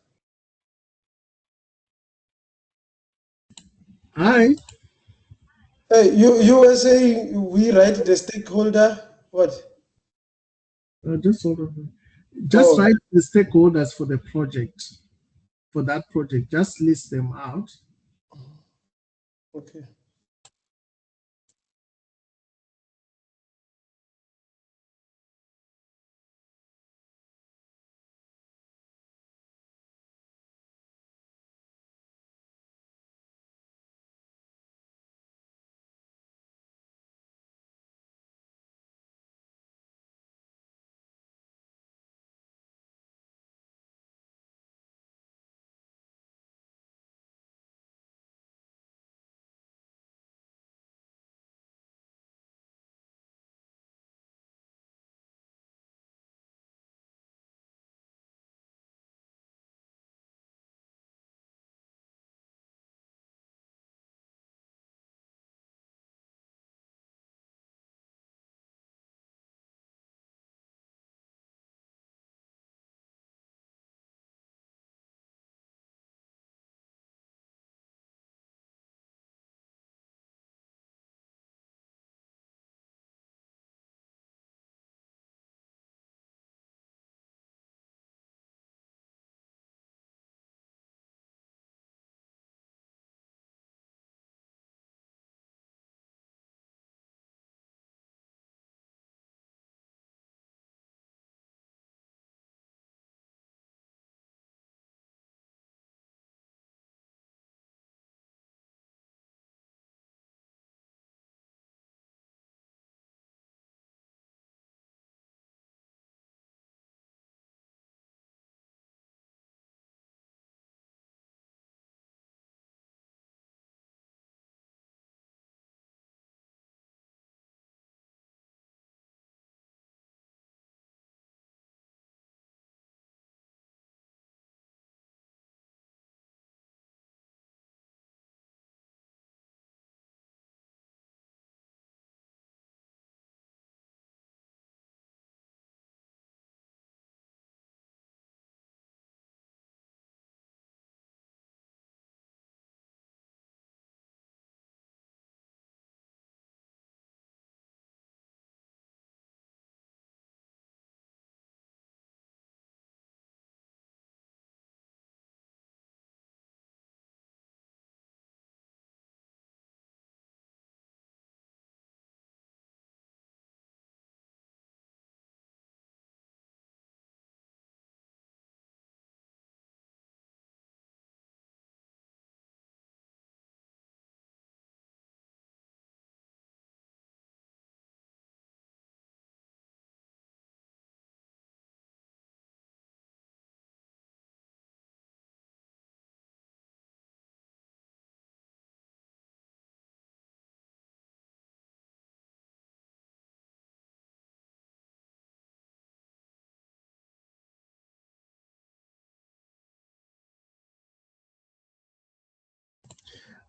Hi. hey, you were saying we write the stakeholder, what? Just hold on. Just Oh, write the stakeholders for the project, for that project. Just list them out. okay.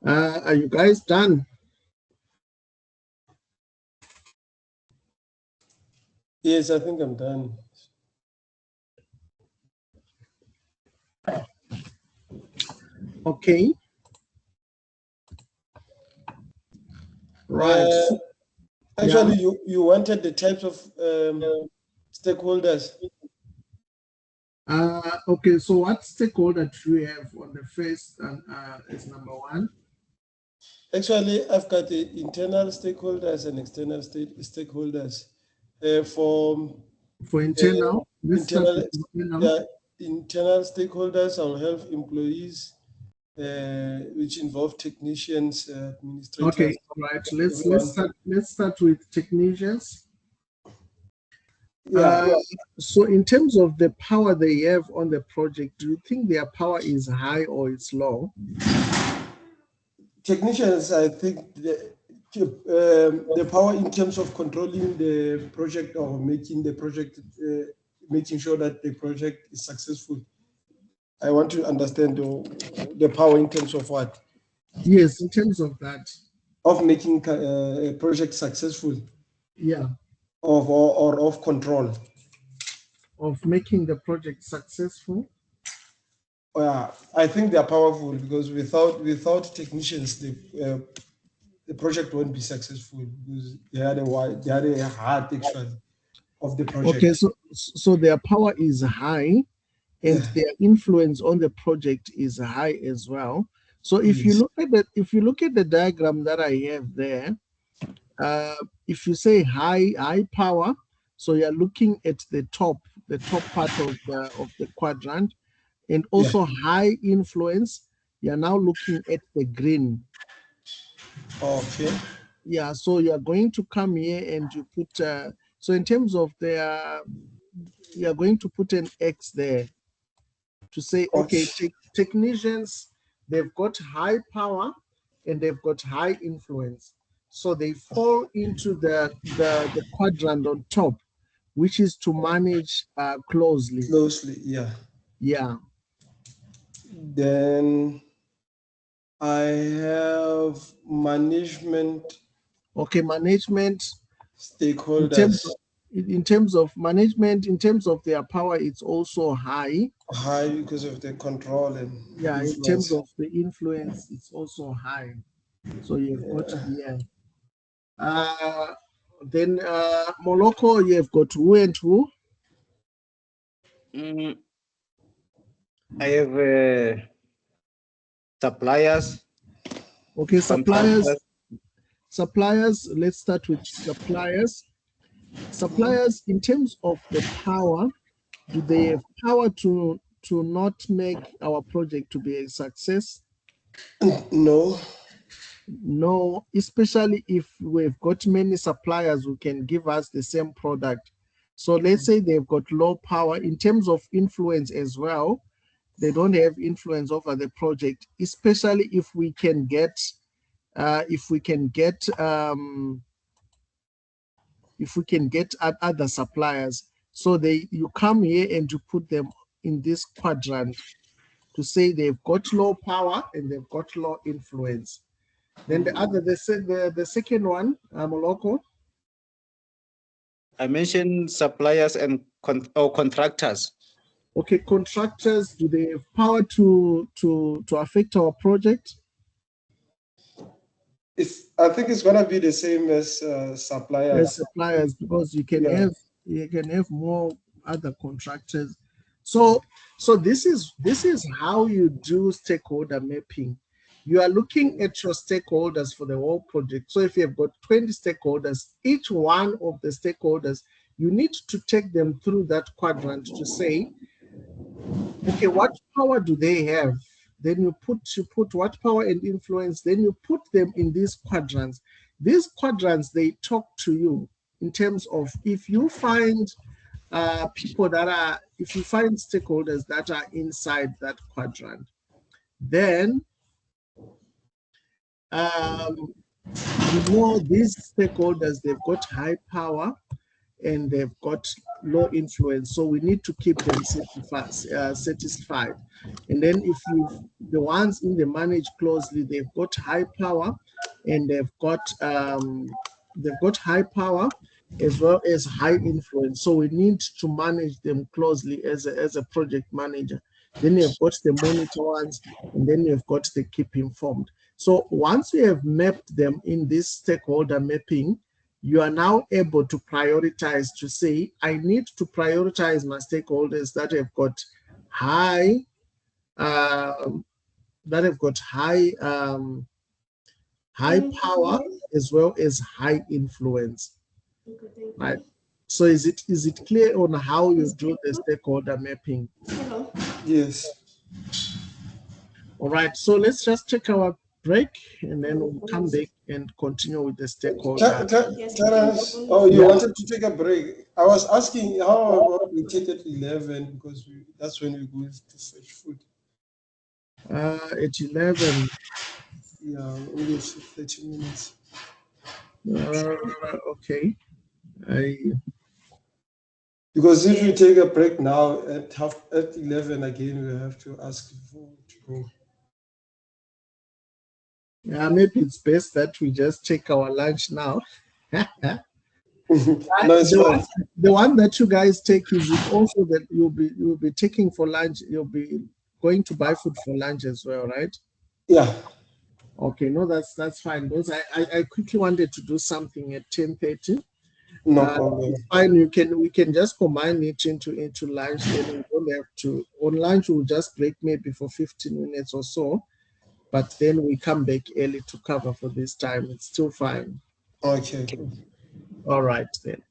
Are you guys done? Yes, I think I'm done. Okay. Right. Actually, you wanted the types of stakeholders. Okay, so what stakeholder do you have on the first is number one? Actually, I've got the internal stakeholders and external stakeholders. For internal, let's start internal, with internal. internal stakeholders, I'll have employees, which involve technicians, administrators. Okay, right. Everyone. Let's start with technicians. Yeah. So in terms of the power they have on the project, do you think their power is high or it's low? Technicians, I think the power in terms of controlling the project or making the project, making sure that the project is successful. I want to understand the power in terms of what? Yes, in terms of that. Of making a project successful. Yeah. Or of control. Of making the project successful. Yeah, I think they are powerful because without technicians, the project won't be successful because they are the heart actually of the project. Okay, so their power is high, and their influence on the project is high as well. So if you look at the diagram that I have there, if you say high power, so you're looking at the top part of the quadrant, and also high influence, you're now looking at the green. Okay. Yeah, so you're going to come here and you put so in terms of you're going to put an X there to say, okay, technicians, they've got high power and they've got high influence. So they fall into the quadrant on top, which is to manage closely. Closely, yeah. Yeah. Then I have management. Okay, management. Stakeholders. In terms of management, in terms of their power, it's also high. High because of the control and influence. In terms of the influence, it's also high. So you've got here. Then Moloko, you've got who and who? I have suppliers. Okay, suppliers. Let's start with suppliers. Suppliers, in terms of the power, do they have power to not make our project to be a success? No. No, especially if we've got many suppliers who can give us the same product. So let's say they've got low power in terms of influence as well. They don't have influence over the project, especially if we can get other suppliers. So you come here and you put them in this quadrant to say they've got low power and they've got low influence. Then the second one, Moloko. I mentioned suppliers and contractors. Okay, contractors, do they have power to affect our project? I think it's gonna be the same as suppliers. As suppliers, because you can have more other contractors. So this is how you do stakeholder mapping. You are looking at your stakeholders for the whole project. So if you have got 20 stakeholders, each one of the stakeholders, you need to take them through that quadrant to say, okay, what power do they have? Then you put what power and influence, then you put them in these quadrants. These quadrants, they talk to you in terms of if you find if you find stakeholders that are inside that quadrant, then these stakeholders, they've got high power and they've got low influence. So we need to keep them satisfied. And then if the ones in the manage closely, they've got high power, and they've got high power as well as high influence. So we need to manage them closely as a project manager. Then you've got the monitor ones, and then you've got the keep informed. So once you have mapped them in this stakeholder mapping, you are now able to prioritize to say, I need to prioritize my stakeholders that have got high, high power as well as high influence, right? So is it clear on how you do the stakeholder mapping? Yes. All right, so let's just take our break, and then we'll come back and continue with the stakeholder. Terence, you wanted to take a break. I was asking how about we take at 11 because that's when we go to fetch food. At 11. Yeah, only 30 minutes. Okay. Because if we take a break now at 11 again, we have to ask for to go. Yeah, maybe it's best that we just take our lunch now. No, it's fine. The one that you guys take, is it also that you'll be taking for lunch? You'll be going to buy food for lunch as well, right? Yeah. Okay, no, that's fine. Because I quickly wanted to do something at 10:30. No problem. It's fine. We can just combine it into lunch. Then we don't have to on lunch. We'll just break maybe for 15 minutes or so, but then we come back early to cover for this time. It's still fine. Okay. All right then.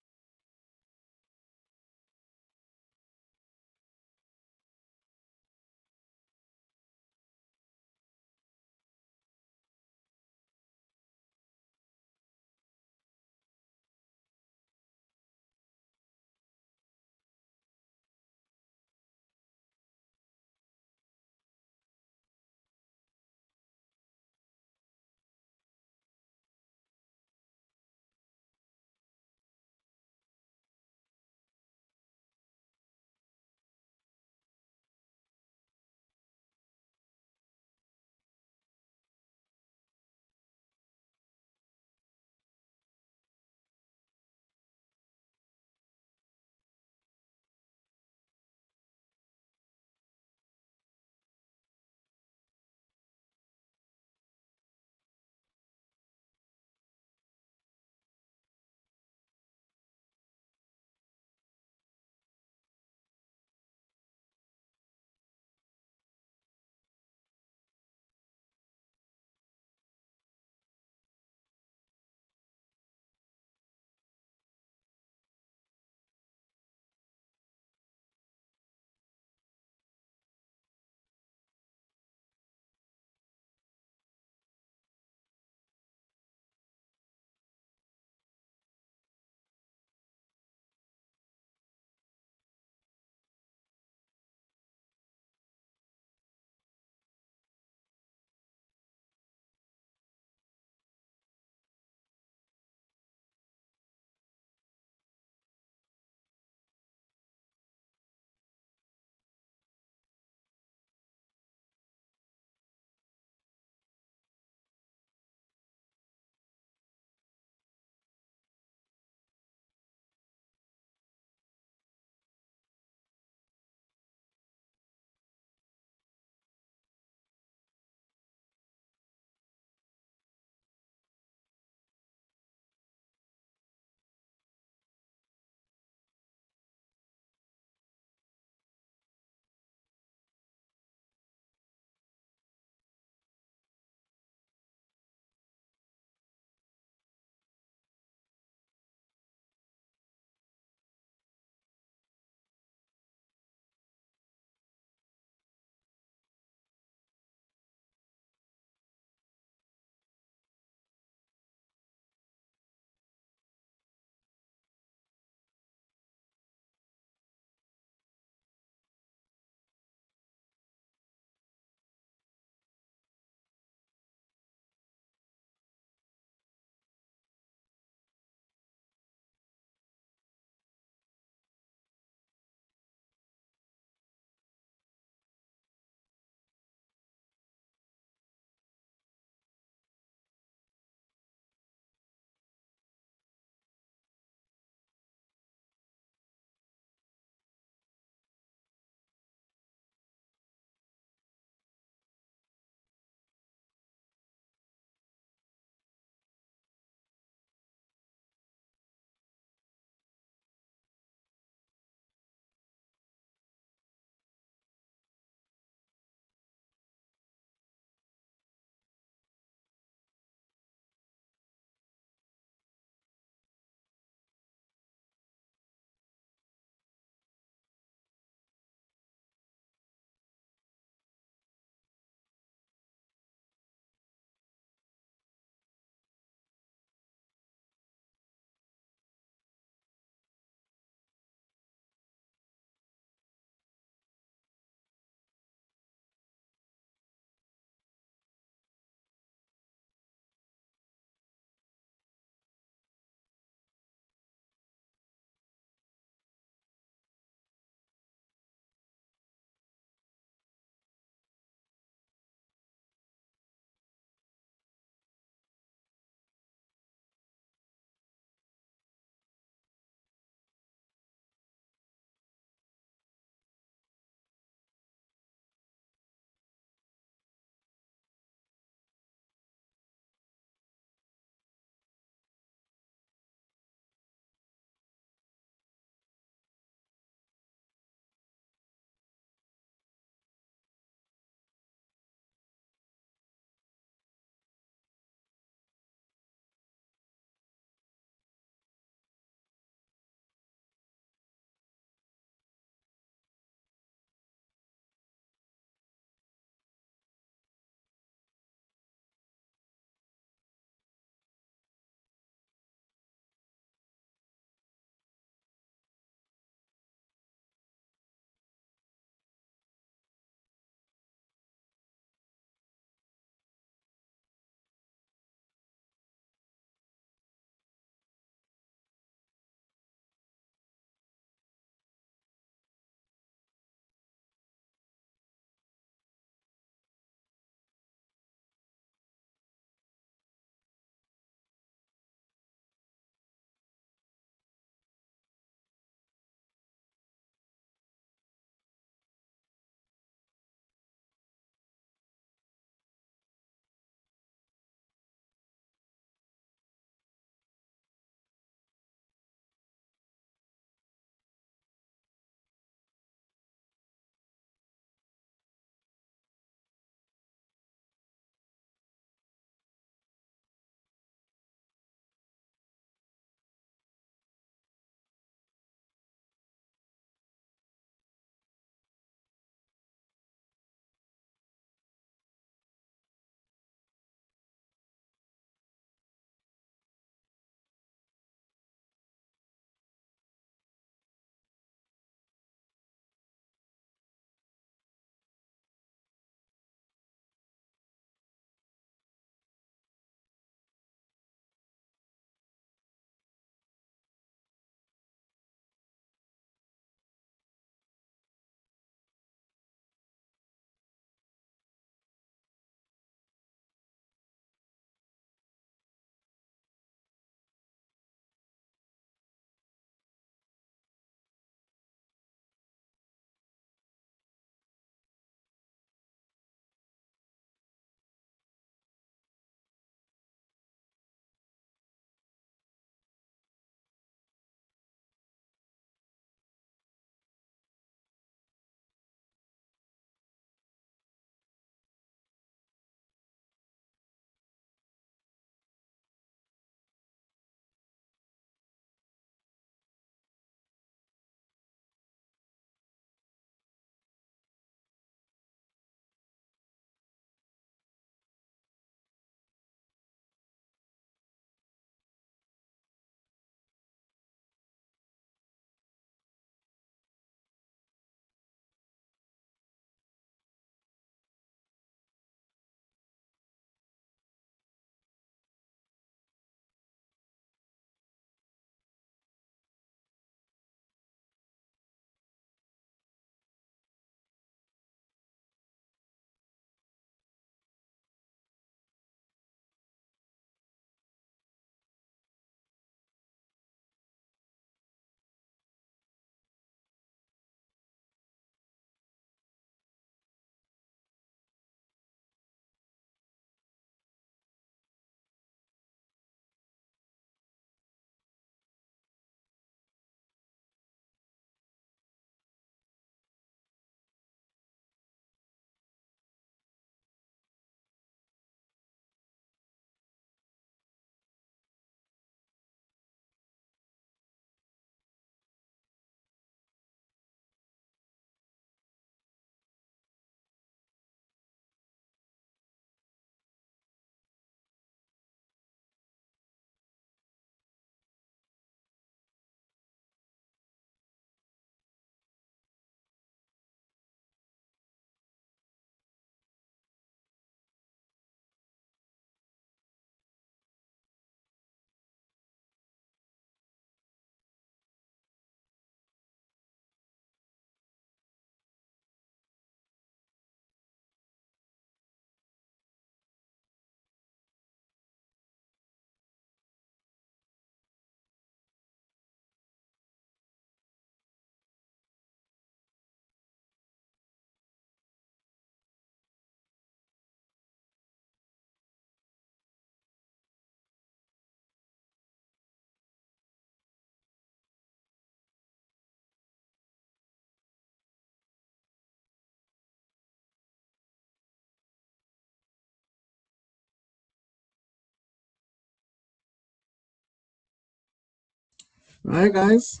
Hi guys,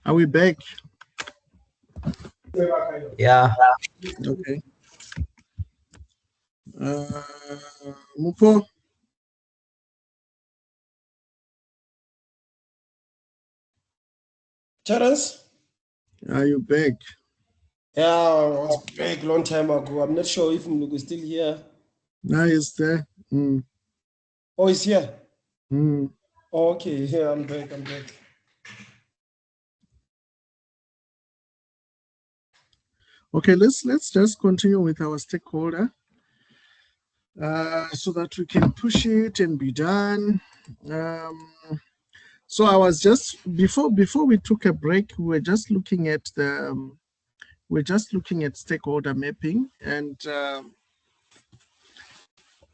are we back? Yeah. Okay. Mupo, Terence? are you back? Yeah, I was back long time ago. I'm not sure if Mlugu is still here. Now is there? Oh, he's here. Mm. Oh, okay, yeah, I'm back. Okay, let's just continue with our stakeholder so that we can push it and be done. So I was just before we took a break, we were just looking at stakeholder mapping, and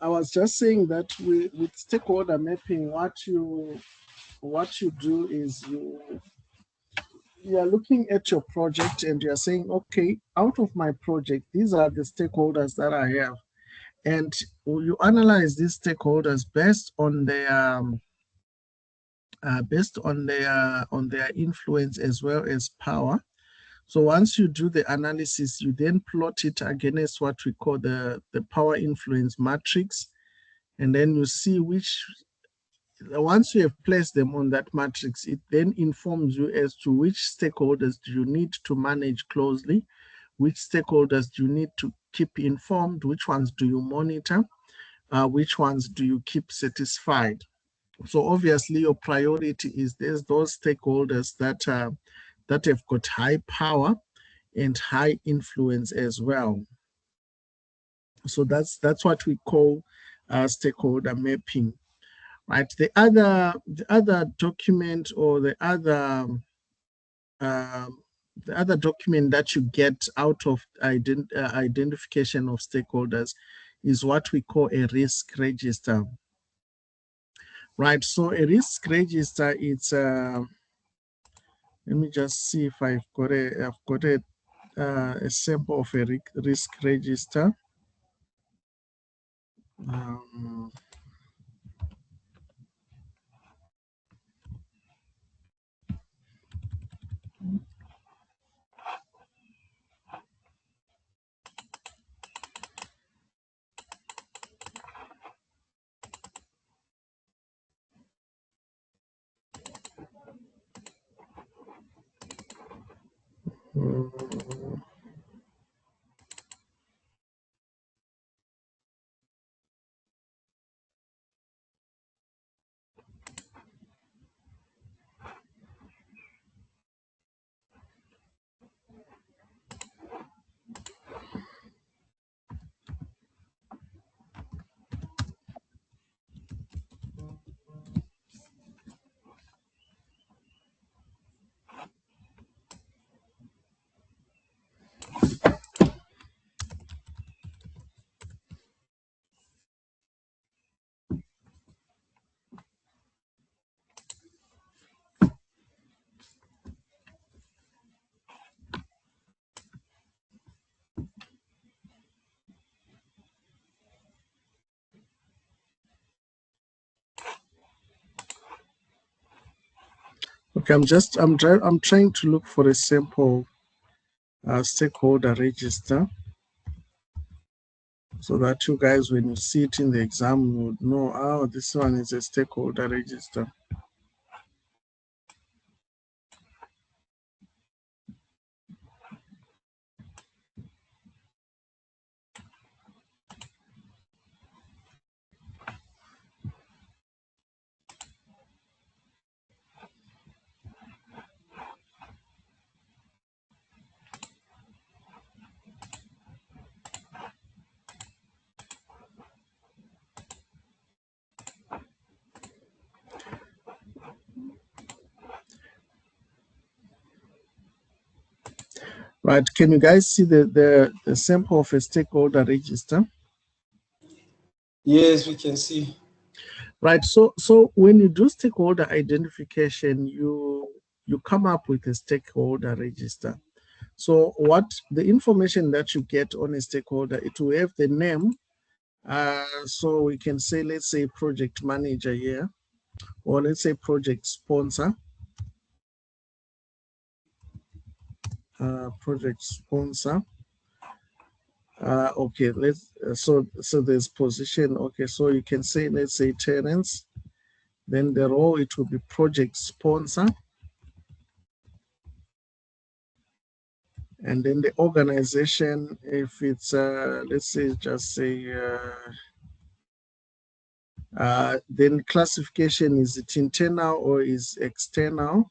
I was just saying that with stakeholder mapping, what you do is you are looking at your project and you are saying, okay, out of my project, these are the stakeholders that I have, and you analyze these stakeholders based on their influence as well as power. So once you do the analysis, you then plot it against what we call the power influence matrix, and then you see once you have placed them on that matrix, it then informs you as to which stakeholders do you need to manage closely, which stakeholders do you need to keep informed, which ones do you monitor, which ones do you keep satisfied. So obviously your priority is those stakeholders that have got high power and high influence as well. So that's what we call stakeholder mapping. Right. The other document, or the other document that you get out of identification of stakeholders is what we call a risk register. Right. So a risk register, it's let me just see if I've got a sample of a risk register. Okay, I'm trying to look for a sample stakeholder register, so that you guys, when you see it in the exam, would know, oh, this one is a stakeholder register. Right, can you guys see the sample of a stakeholder register? Yes, we can see. Right, so when you do stakeholder identification, you come up with a stakeholder register. So what the information that you get on a stakeholder, it will have the name. So we can say, let's say project manager here. or let's say project sponsor. Project sponsor. Okay, so there's position. Okay, so you can say, let's say tenants. Then the role, it will be project sponsor. And then the organization, if it's let's say just say then classification, is it internal or is external?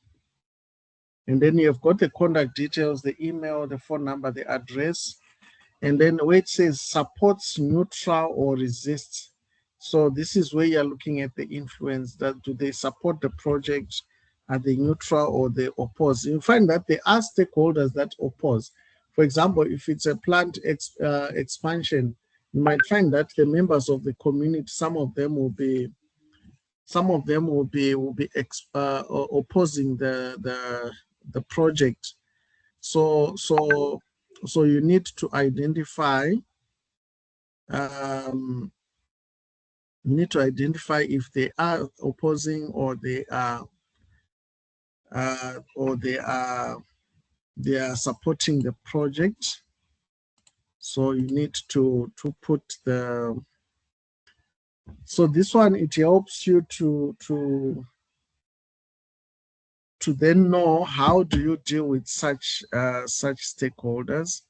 And then you've got the contact details, the email, the phone number, the address. And then where it says supports, neutral, or resists. So this is where you're looking at the influence, that do they support the project, are they neutral or they oppose? You find that there are stakeholders that oppose. For example, if it's a plant expansion, you might find that the members of the community, some of them will be opposing the project. So you need to identify if they are opposing or they are supporting the project. So you need to put the, so this one, it helps you to then know how do you deal with such stakeholders.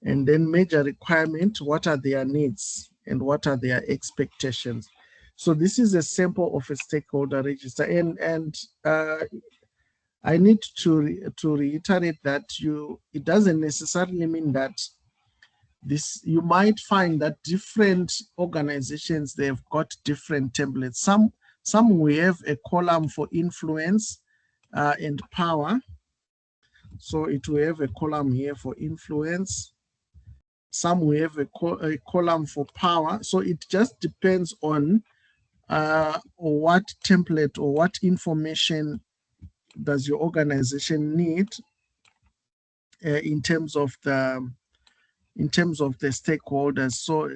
And then major requirement, what are their needs and what are their expectations? So this is a sample of a stakeholder register. And I need to reiterate that it doesn't necessarily mean that you might find that different organizations, they've got different templates. Some will have a column for influence and power. So it will have a column here for influence. Some will have a column for power. So it just depends on what template or what information does your organization need in terms of the stakeholders.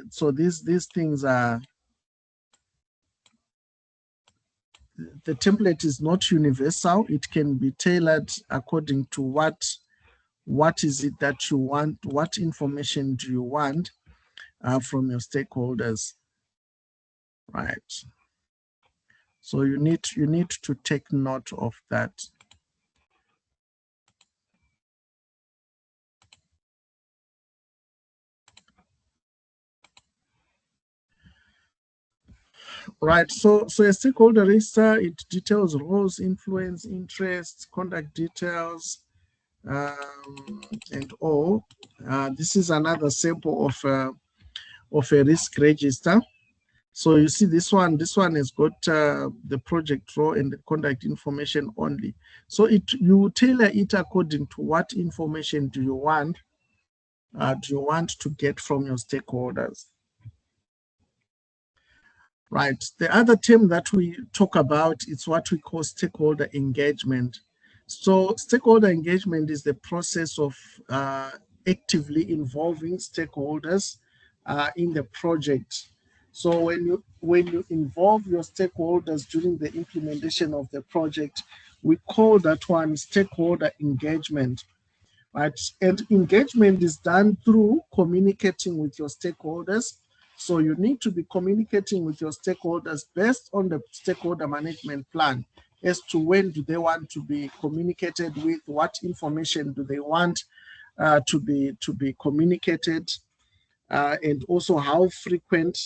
So these things are, the template is not universal. It can be tailored according to what is it that you want, what information do you want from your stakeholders, right? So you need to take note of that. Right, so a stakeholder register, it details roles, influence, interests, contact details, and all. This is another sample of a risk register. So you see this one has got the project role and the contact information only. So you tailor it according to what information do you want to get from your stakeholders. Right, the other term that we talk about is what we call stakeholder engagement. So stakeholder engagement is the process of actively involving stakeholders in the project. So when you involve your stakeholders during the implementation of the project, we call that one stakeholder engagement. Right? And engagement is done through communicating with your stakeholders. So you need to be communicating with your stakeholders based on the stakeholder management plan as to when do they want to be communicated with, what information do they want to be communicated, and also how frequent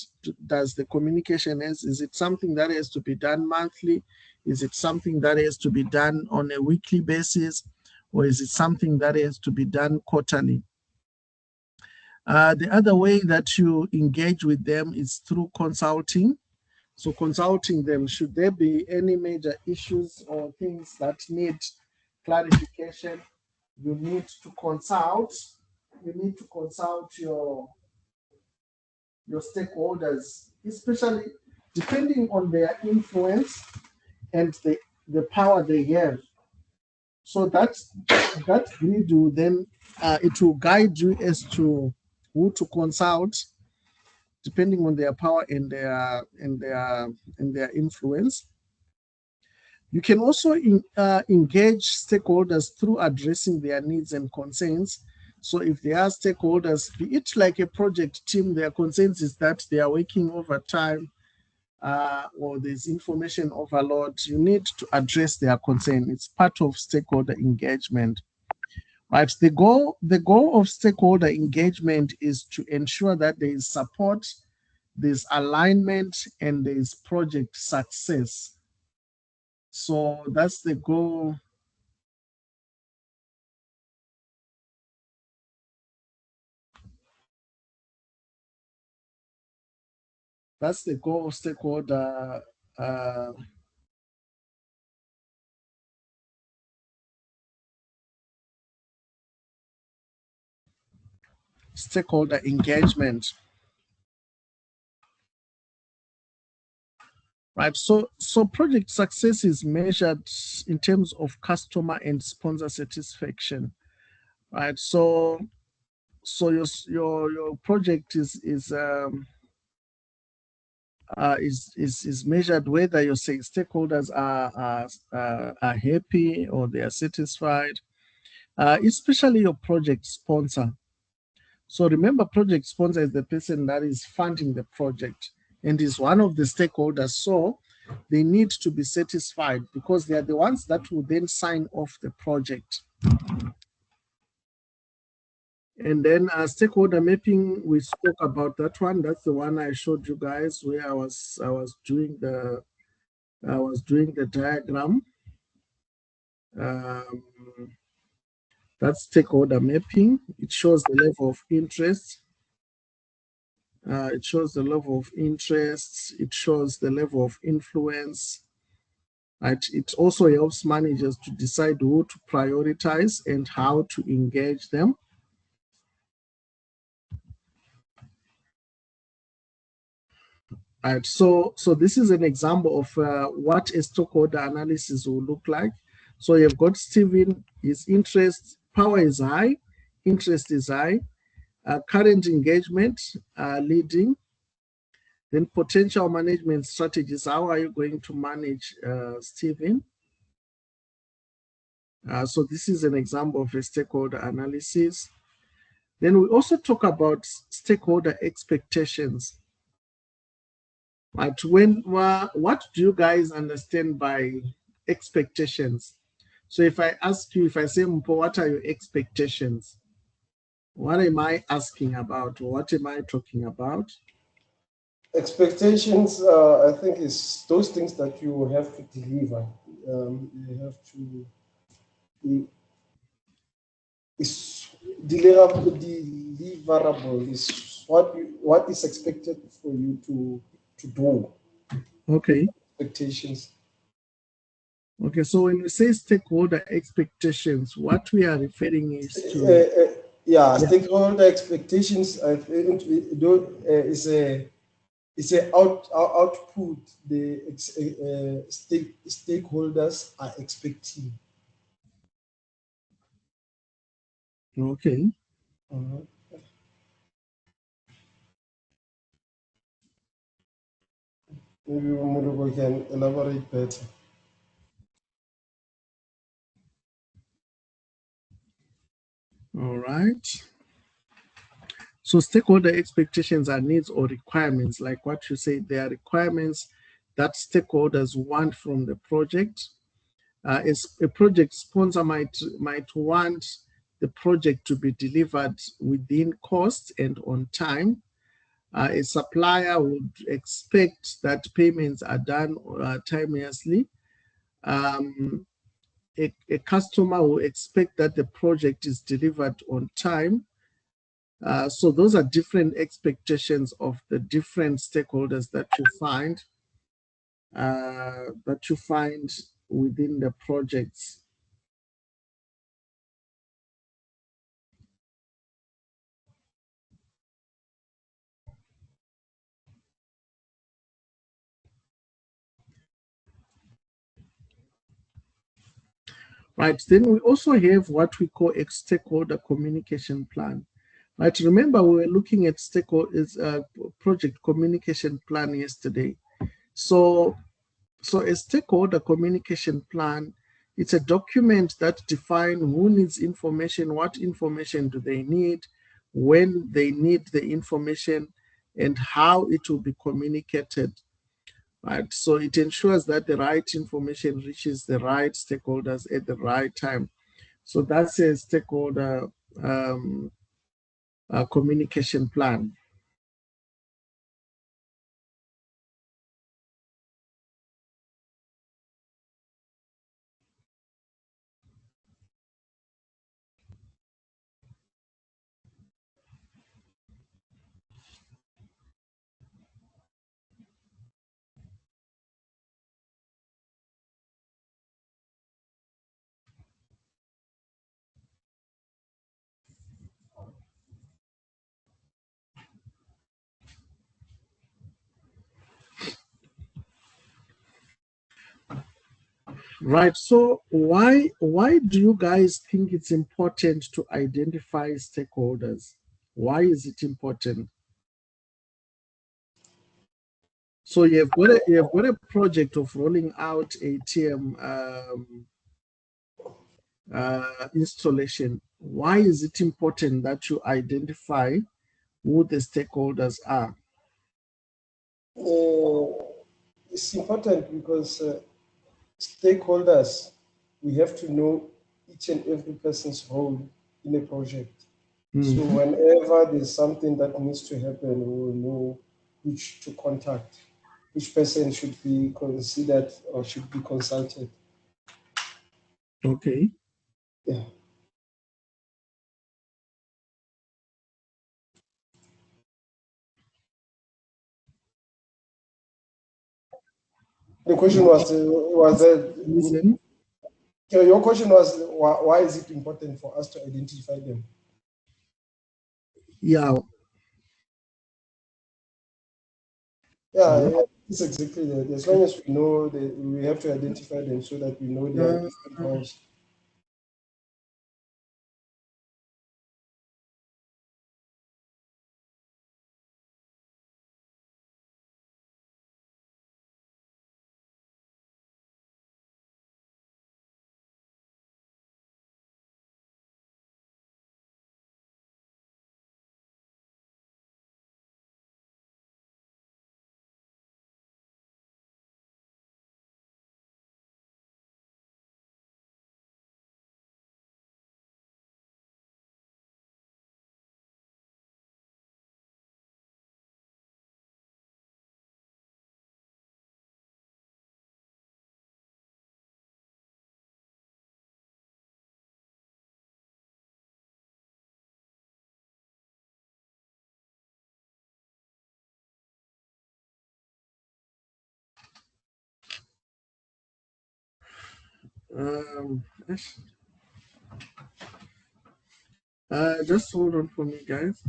does the communication is it something that has to be done monthly? Is it something that has to be done on a weekly basis? Or is it something that has to be done quarterly? The other way that you engage with them is through consulting. So consulting them, should there be any major issues or things that need clarification, you need to consult your stakeholders, especially depending on their influence and the power they have. So that grid will then it will guide you as to who to consult, depending on their power and their influence. You can also engage stakeholders through addressing their needs and concerns. So if there are stakeholders, be it like a project team, their concerns is that they are working overtime or there's information overload, you need to address their concern. It's part of stakeholder engagement. Right. The goal of stakeholder engagement is to ensure that there is support, there's alignment, and there is project success. So that's the goal. That's the goal of stakeholder stakeholder engagement. Right. So project success is measured in terms of customer and sponsor satisfaction. Right. So your project is measured whether your stakeholders are happy or they are satisfied, especially your project sponsor. So remember, project sponsor is the person that is funding the project and is one of the stakeholders. So they need to be satisfied because they are the ones that will then sign off the project. And then stakeholder mapping, we spoke about that one. That's the one I showed you guys where I was doing the diagram. That's stakeholder mapping. It shows the level of interest. It shows the level of interest. It shows the level of influence. Right? It also helps managers to decide who to prioritize and how to engage them. Right. So this is an example of what a stakeholder analysis will look like. So you've got Stephen, his interest, power is high, interest is high, current engagement, leading, then potential management strategies. How are you going to manage Stephen? So this is an example of a stakeholder analysis. Then we also talk about stakeholder expectations. Right? What do you guys understand by expectations? So if I ask you, if I say, Mpo, what are your expectations? What am I asking about? Or what am I talking about? Expectations, I think, is those things that you have to deliver. You have to. Is deliverable is what is expected for you to do. Okay. Expectations. Okay, so when we say stakeholder expectations, what we are referring is to stakeholder expectations. I think is a output the stakeholders are expecting. Okay. Maybe we can elaborate better. All right. So stakeholder expectations are needs or requirements, like what you say, they are requirements that stakeholders want from the project. As a project sponsor might want the project to be delivered within cost and on time. A supplier would expect that payments are done timeously. A customer will expect that the project is delivered on time. So those are different expectations of the different stakeholders that you find within the projects. Right, then we also have what we call a stakeholder communication plan. Right, remember we were looking at stakeholders project communication plan yesterday. So So a stakeholder communication plan, it's a document that defines who needs information, what information do they need, when they need the information, and how it will be communicated. Right. So it ensures that the right information reaches the right stakeholders at the right time. So that's a stakeholder communication plan. Right. So why do you guys think it's important to identify stakeholders? Why is it important? So you've got a project of rolling out ATM installation. Why is it important that you identify who the stakeholders are? It's important because stakeholders, we have to know each and every person's role in a project. So Mhm. whenever there's something that needs to happen, we will know which to contact, which person should be considered or should be consulted. Okay. Yeah. The question was that Listen. your question was why is it important for us to identify them? Yeah. Yeah, yeah, it's exactly that. As long as we know that we have to identify them so that we know their Uh, different roles. yes. Just hold on for me, guys.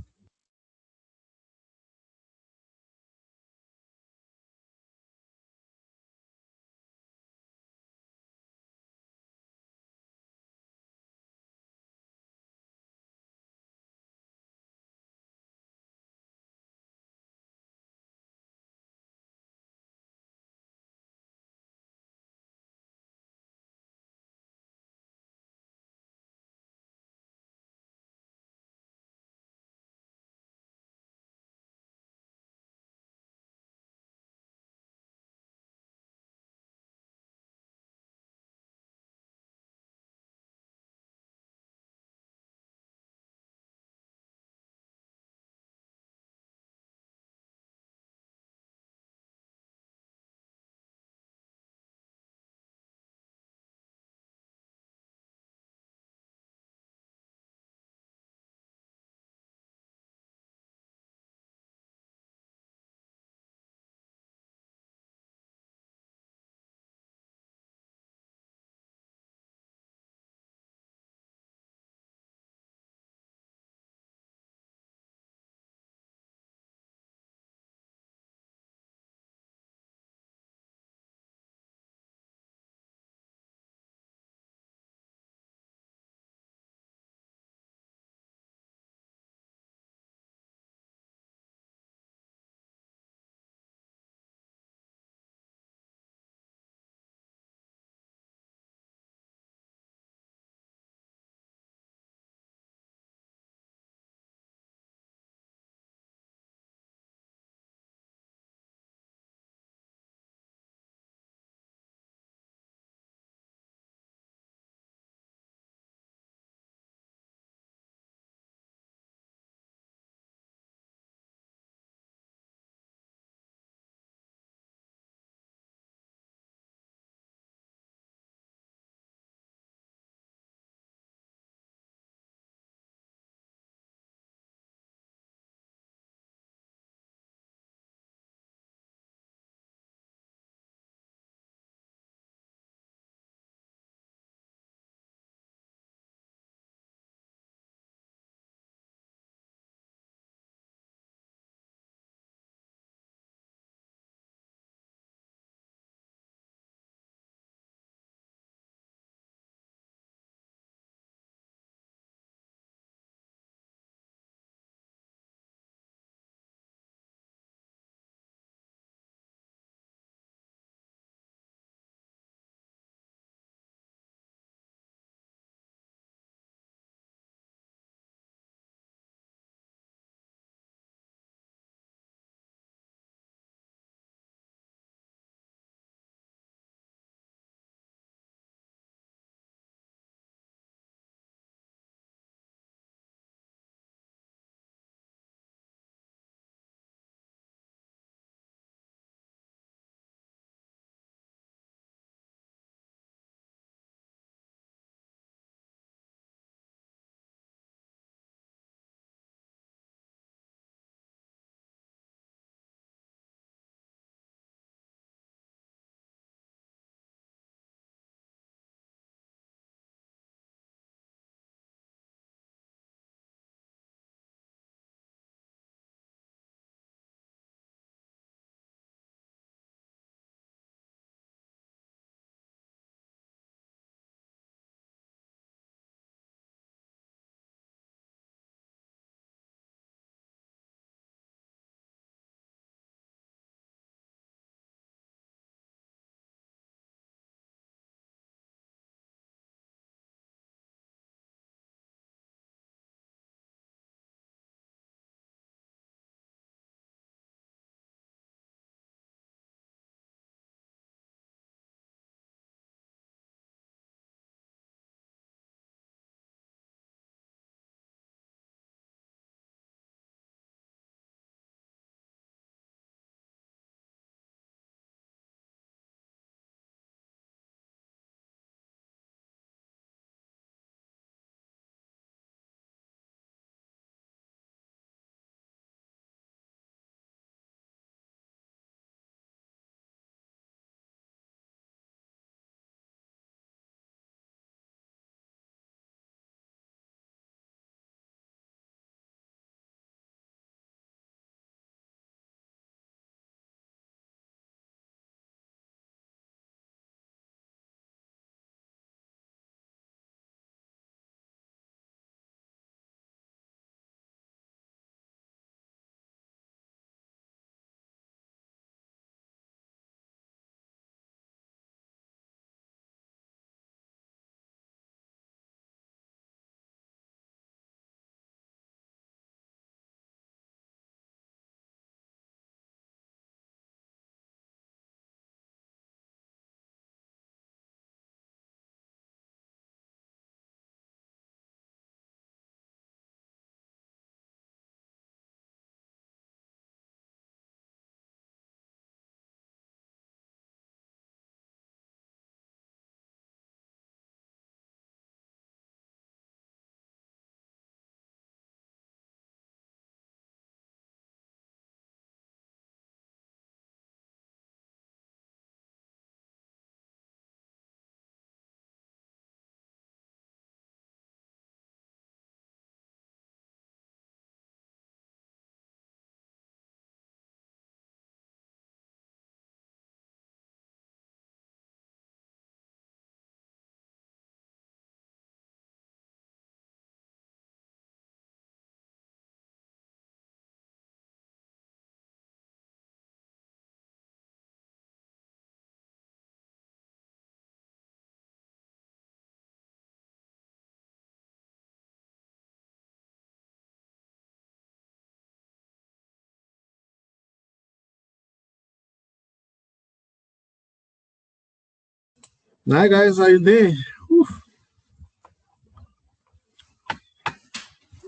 Hi guys, are you there? Whew.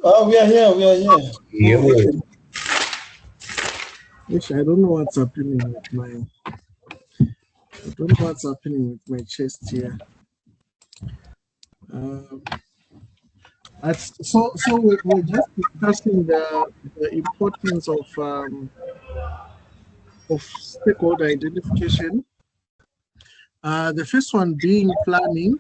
Oh, we are here. We are here. Yo. Ish, I don't know what's happening with my. I don't know what's happening with my chest here. So we're just discussing the importance of stakeholder identification. The first one being planning.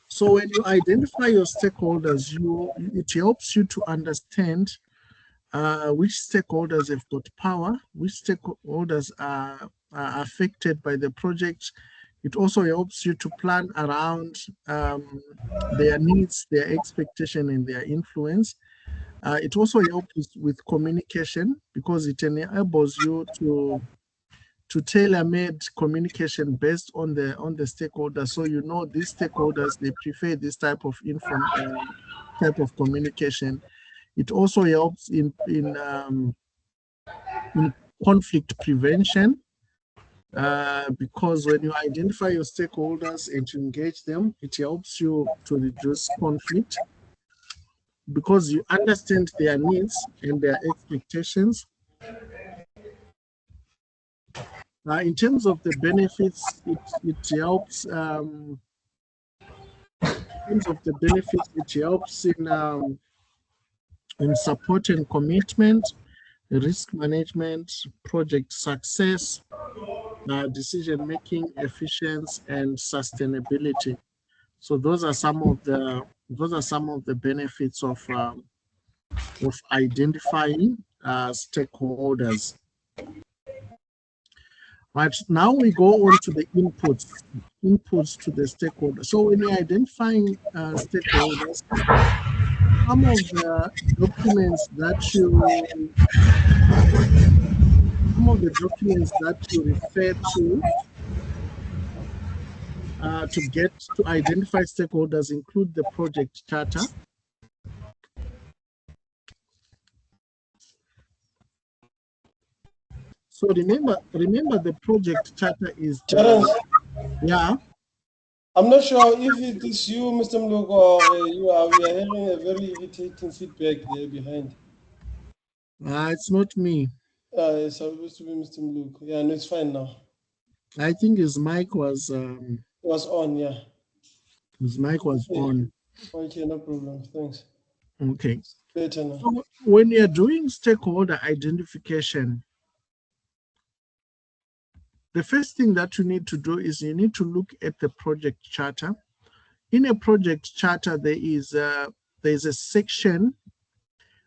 So when you identify your stakeholders, it helps you to understand which stakeholders have got power, which stakeholders are affected by the project. It also helps you to plan around their needs, their expectation, and their influence. It also helps with communication because it enables you to tailor-made communication based on the stakeholders. So you know these stakeholders, they prefer this type of communication. It also helps in conflict prevention because when you identify your stakeholders and to engage them, it helps you to reduce conflict because you understand their needs and their expectations. In terms of the benefits, it helps. In terms of the benefits, it helps in support and commitment, risk management, project success, decision making, efficiency, and sustainability. So those are some of the benefits of identifying stakeholders. Right now we go on to the inputs to the stakeholders. So when you're identifying stakeholders, some of the documents that you refer to get to identify stakeholders include the project charter. So remember the project charter is Terence, yeah. I'm not sure if it is you, Mr. Mluk, or we are hearing a very irritating feedback there behind. It's not me. It's supposed to be Mr. Mluk. Yeah, no, it's fine now. I think his mic was It was on, yeah. on. Okay, no problem. Thanks. Okay. Better now. So when you're doing stakeholder identification, the first thing that you need to do is you need to look at the project charter. In a project charter, there's a section.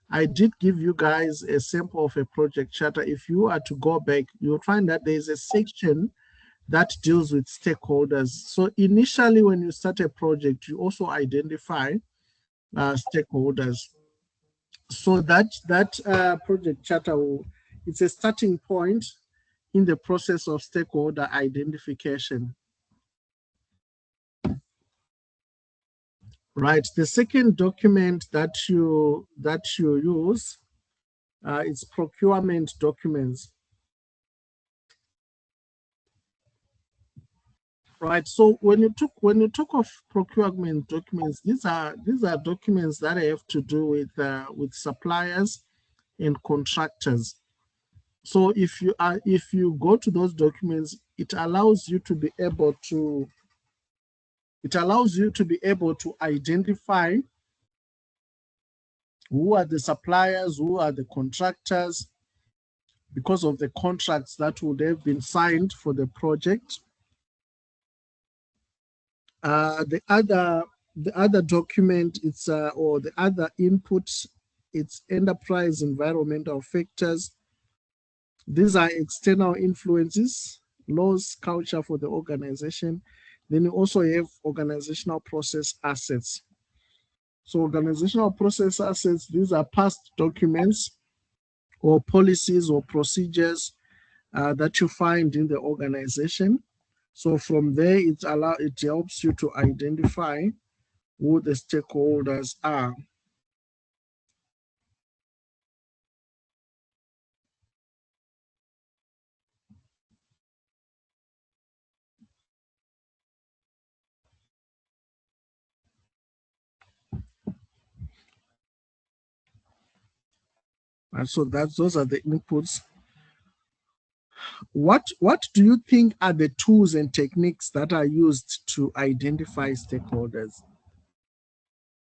I did give you guys a sample of a project charter. If you are to go back, you'll find that there's a section that deals with stakeholders. So initially, when you start a project, you also identify stakeholders. So that project charter it's a starting point in the process of stakeholder identification. Right. The second document that you use is procurement documents. Right. So when you talk of procurement documents, these are documents that have to do with suppliers and contractors. So if you go to those documents, it allows you to be able to identify who are the suppliers, who are the contractors, because of the contracts that would have been signed for the project. The other document, or the other input, it's enterprise environmental factors. These are external influences, laws, culture for the organization. Then you also have organizational process assets. So organizational process assets, these are past documents or policies or procedures that you find in the organization. So from there, it helps you to identify who the stakeholders are. And so those are the inputs. What do you think are the tools and techniques that are used to identify stakeholders?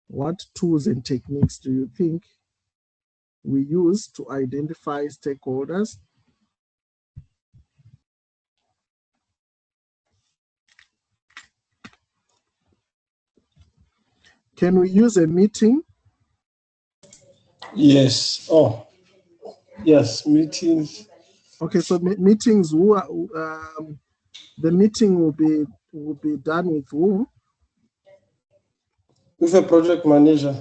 What tools and techniques do you think we use to identify stakeholders? Can we use a meeting? Yes. Oh, yes, meetings. Okay, so meetings. Who are, the meeting will be done with whom? With a project manager.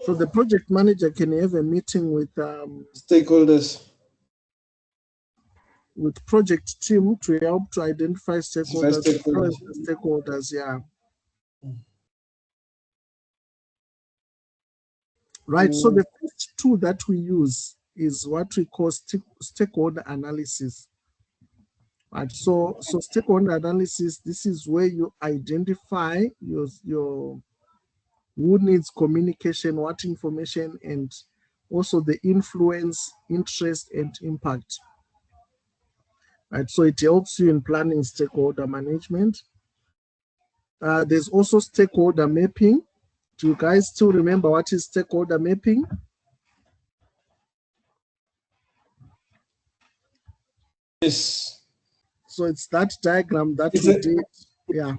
So the project manager can have a meeting with Stakeholders. project team to help to identify stakeholders. Stakeholders. Stakeholders, yeah. Right. So the first tool that we use is what we call stakeholder analysis. Right. So stakeholder analysis. This is where you identify your who needs communication, what information, and also the influence, interest, and impact. Right. So it helps you in planning stakeholder management. There's also stakeholder mapping. Do you guys still remember what is stakeholder mapping? Yes. So it's that diagram that we did. Yeah.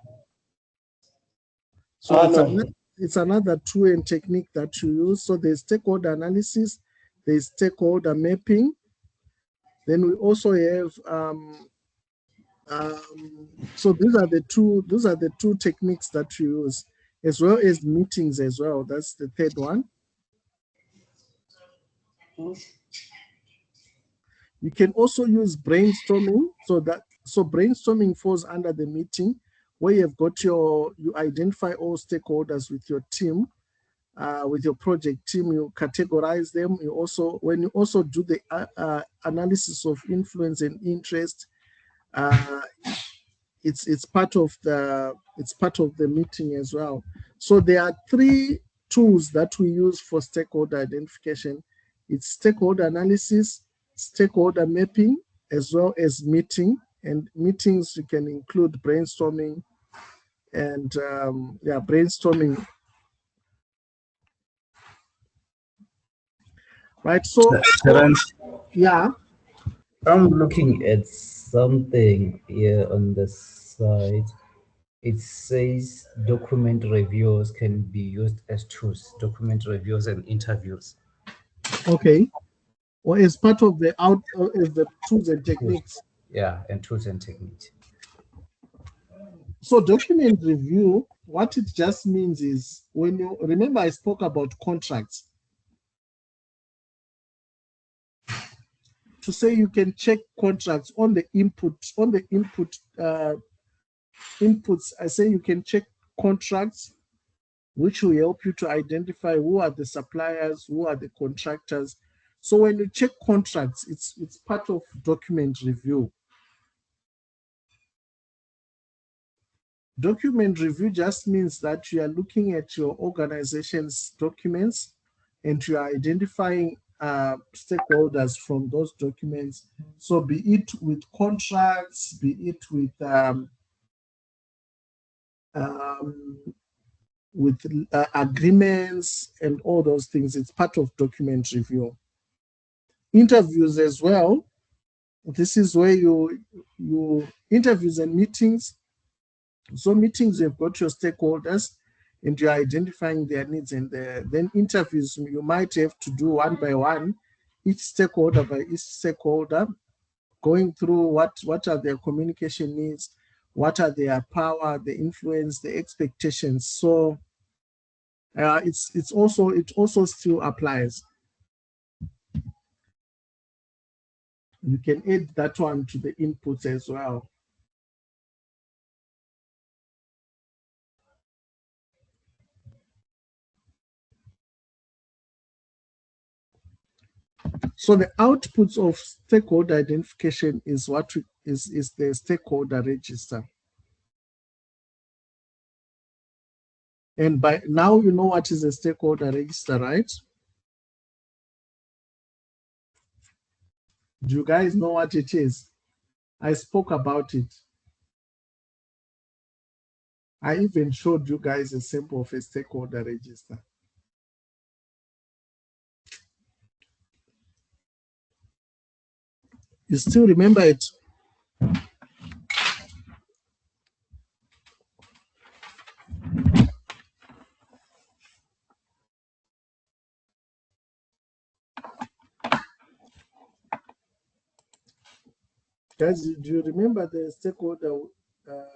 So it's another tool and technique that you use. So there's stakeholder analysis, there's stakeholder mapping. Then we also have so these are the two techniques that you use, as well as meetings as well. That's the third one. You can also use brainstorming. So brainstorming falls under the meeting, where you've got you identify all stakeholders with your team, with your project team, you categorize them. When you also do the analysis of influence and interest, it's part of the meeting as well. So there are three tools that we use for stakeholder identification. It's stakeholder analysis, stakeholder mapping, as well as meeting. And meetings, you can include brainstorming and brainstorming. Right. So Terence, yeah. I'm looking at something here on the side. It says document reviews can be used as tools, document reviews and interviews. Okay. Or as part of the as the tools and techniques. Yeah, and tools and techniques. So document review, what it just means is, when you remember I spoke about contracts. To say you can check contracts on the inputs, I say you can check contracts, which will help you to identify who are the suppliers, who are the contractors. So when you check contracts, it's part of document review. Document review just means that you are looking at your organization's documents and you are identifying stakeholders from those documents. So be it with contracts, be it with agreements and all those things. It's part of document review. Interviews as well. This is where you interviews and meetings. So meetings, you've got your stakeholders and you're identifying their needs, and then interviews, you might have to do one by one, each stakeholder by each stakeholder, going through what are their communication needs, what are their power, the influence, the expectations. So it also still applies. You can add that one to the inputs as well. So the outputs of stakeholder identification is what is the stakeholder register. And by now you know what is a stakeholder register, right? Do you guys know what it is? I spoke about it. I even showed you guys a sample of a stakeholder register. You still remember it? Guys, do you remember the stakeholder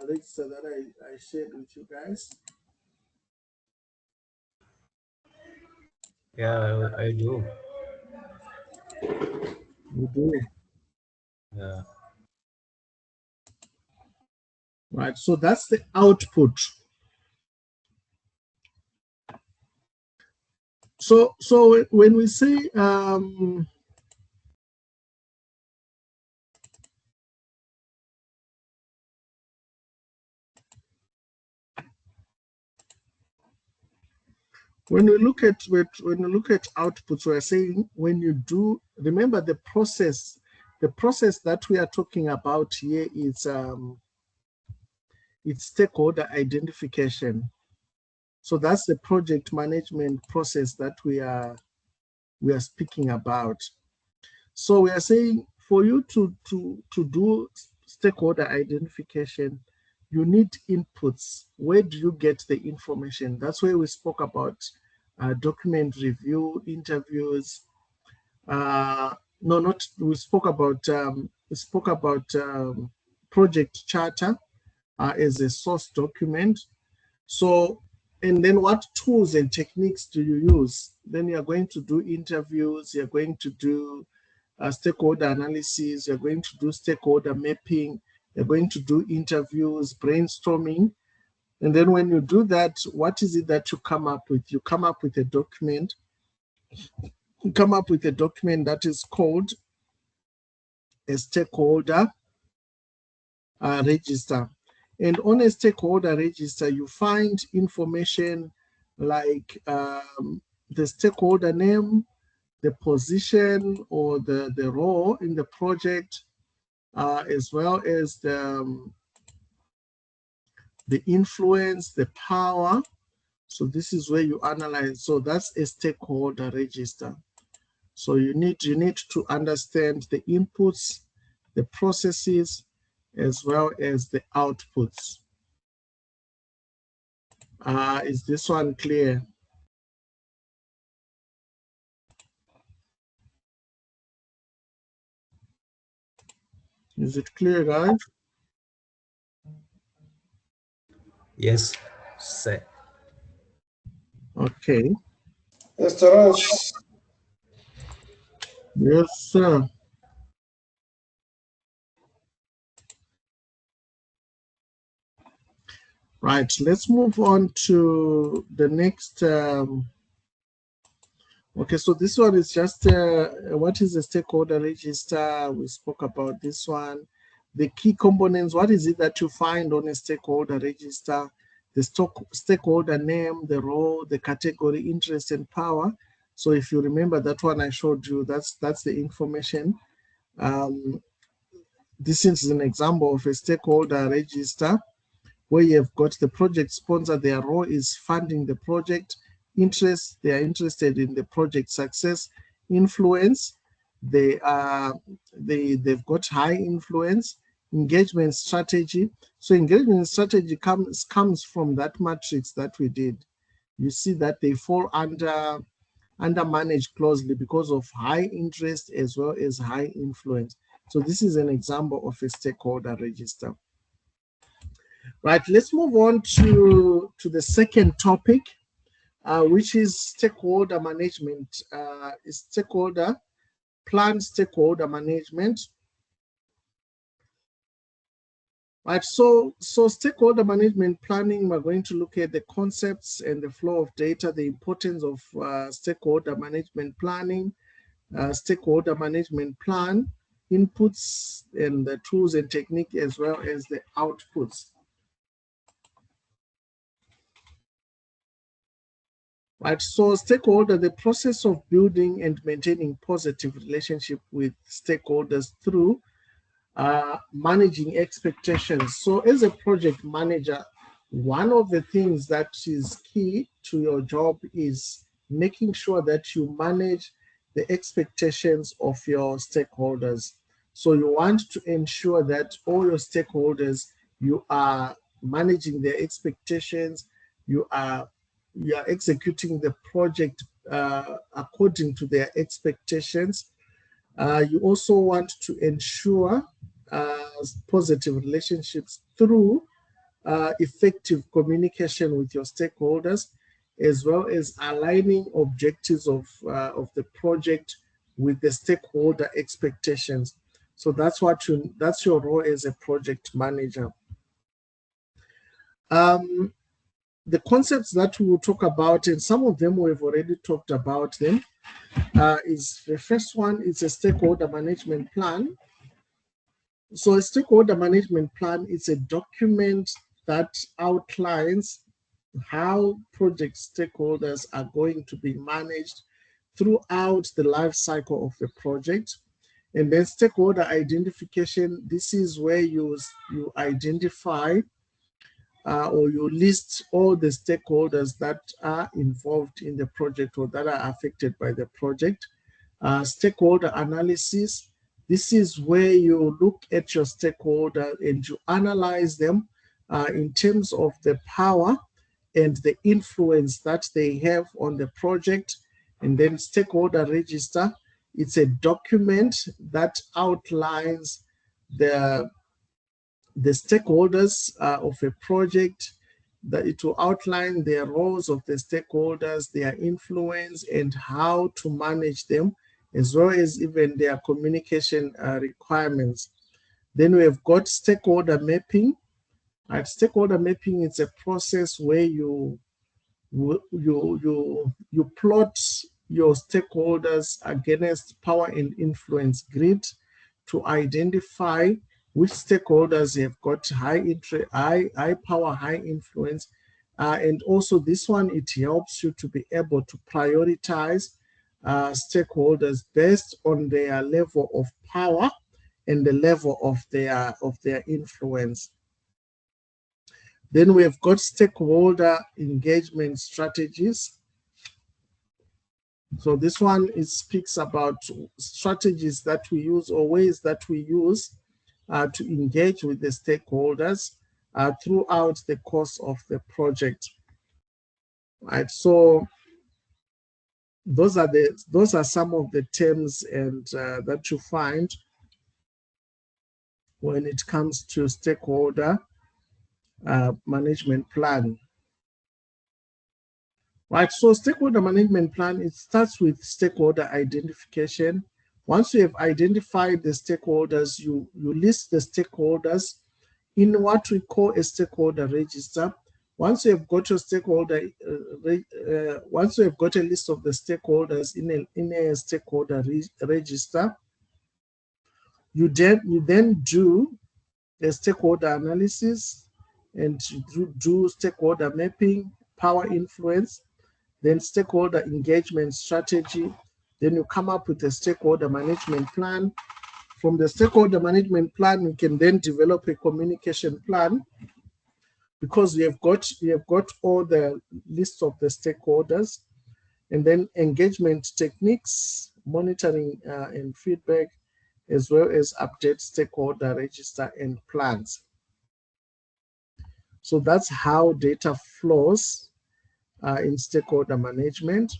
register that I shared with you guys? Yeah, I do. You do. Yeah. Right, so that's the output. So when we say when we look at outputs, we're saying when you do, remember the process that we are talking about here is it's stakeholder identification. So that's the project management process that we are speaking about. So we are saying for you to do stakeholder identification, you need inputs. Where do you get the information? That's where we spoke about document review, interviews. We spoke about project charter as a source document. So, and then what tools and techniques do you use? Then you're going to do interviews, you're going to do stakeholder analysis, you're going to do stakeholder mapping, you're going to do interviews, brainstorming. And then when you do that, what is it that you come up with? You come up with a document. You come up with a document that is called a stakeholder register. And on a stakeholder register, you find information like the stakeholder name, the position or the role in the project, as well as the influence, the power. So this is where you analyze. So that's a stakeholder register. So you need to understand the inputs, the processes, as well as the outputs. Is this one clear? Is it clear, guys? Yes, sir. Okay. Yes, Terence. Yes, sir. Right, let's move on to the next. Okay, so this one is just what is a stakeholder register? We spoke about this one. The key components, what is it that you find on a stakeholder register? The stakeholder name, the role, the category, interest, and power. So if you remember that one I showed you, that's the information. This is an example of a stakeholder register where you've got the project sponsor, their role is funding the project, interest, they are interested in the project success, influence, they've got high influence, engagement strategy. So engagement strategy comes from that matrix that we did. You see that they fall under managed closely because of high interest as well as high influence. So this is an example of a stakeholder register. Right, let's move on to the second topic, which is stakeholder management, planned stakeholder management. Right, so stakeholder management planning, we're going to look at the concepts and the flow of data, the importance of stakeholder management planning, stakeholder management plan, inputs and the tools and technique, as well as the outputs. Right, so stakeholder, the process of building and maintaining positive relationship with stakeholders through managing expectations. So as a project manager, one of the things that is key to your job is making sure that you manage the expectations of your stakeholders. So you want to ensure that all your stakeholders, you are managing their expectations, you are executing the project according to their expectations. You also want to ensure positive relationships through effective communication with your stakeholders, as well as aligning objectives of the project with the stakeholder expectations. So that's your role as a project manager. The concepts that we will talk about, and some of them we've already talked about them, is the first one is a stakeholder management plan. So a stakeholder management plan is a document that outlines how project stakeholders are going to be managed throughout the life cycle of the project. And then stakeholder identification, this is where you identify or you list all the stakeholders that are involved in the project or that are affected by the project. Stakeholder analysis, this is where you look at your stakeholder and you analyze them in terms of the power and the influence that they have on the project. And then stakeholder register, it's a document that outlines the stakeholders of a project, that it will outline their roles of the stakeholders, their influence, and how to manage them, as well as even their communication requirements. Then we have got stakeholder mapping. Stakeholder mapping is a process where you plot your stakeholders against power and influence grid to identify which stakeholders have got high power, high influence. And also this one, it helps you to be able to prioritize stakeholders based on their level of power and the level of their influence. Then we've got stakeholder engagement strategies. So this one speaks about strategies that we use or ways that we use to engage with the stakeholders throughout the course of the project. Right. So those are some of the terms and that you find when it comes to stakeholder management plan. Right, so stakeholder management plan, it starts with stakeholder identification. Once you have identified the stakeholders, you list the stakeholders in what we call a stakeholder register. Once you have got your stakeholder, once you have got a list of the stakeholders in a stakeholder register, you then do a stakeholder analysis and do stakeholder mapping, power influence, then stakeholder engagement strategy. Then you come up with a stakeholder management plan. From the stakeholder management plan, you can then develop a communication plan, because you have got all the lists of the stakeholders, and then engagement techniques, monitoring and feedback, as well as update stakeholder register and plans. So that's how data flows in stakeholder management.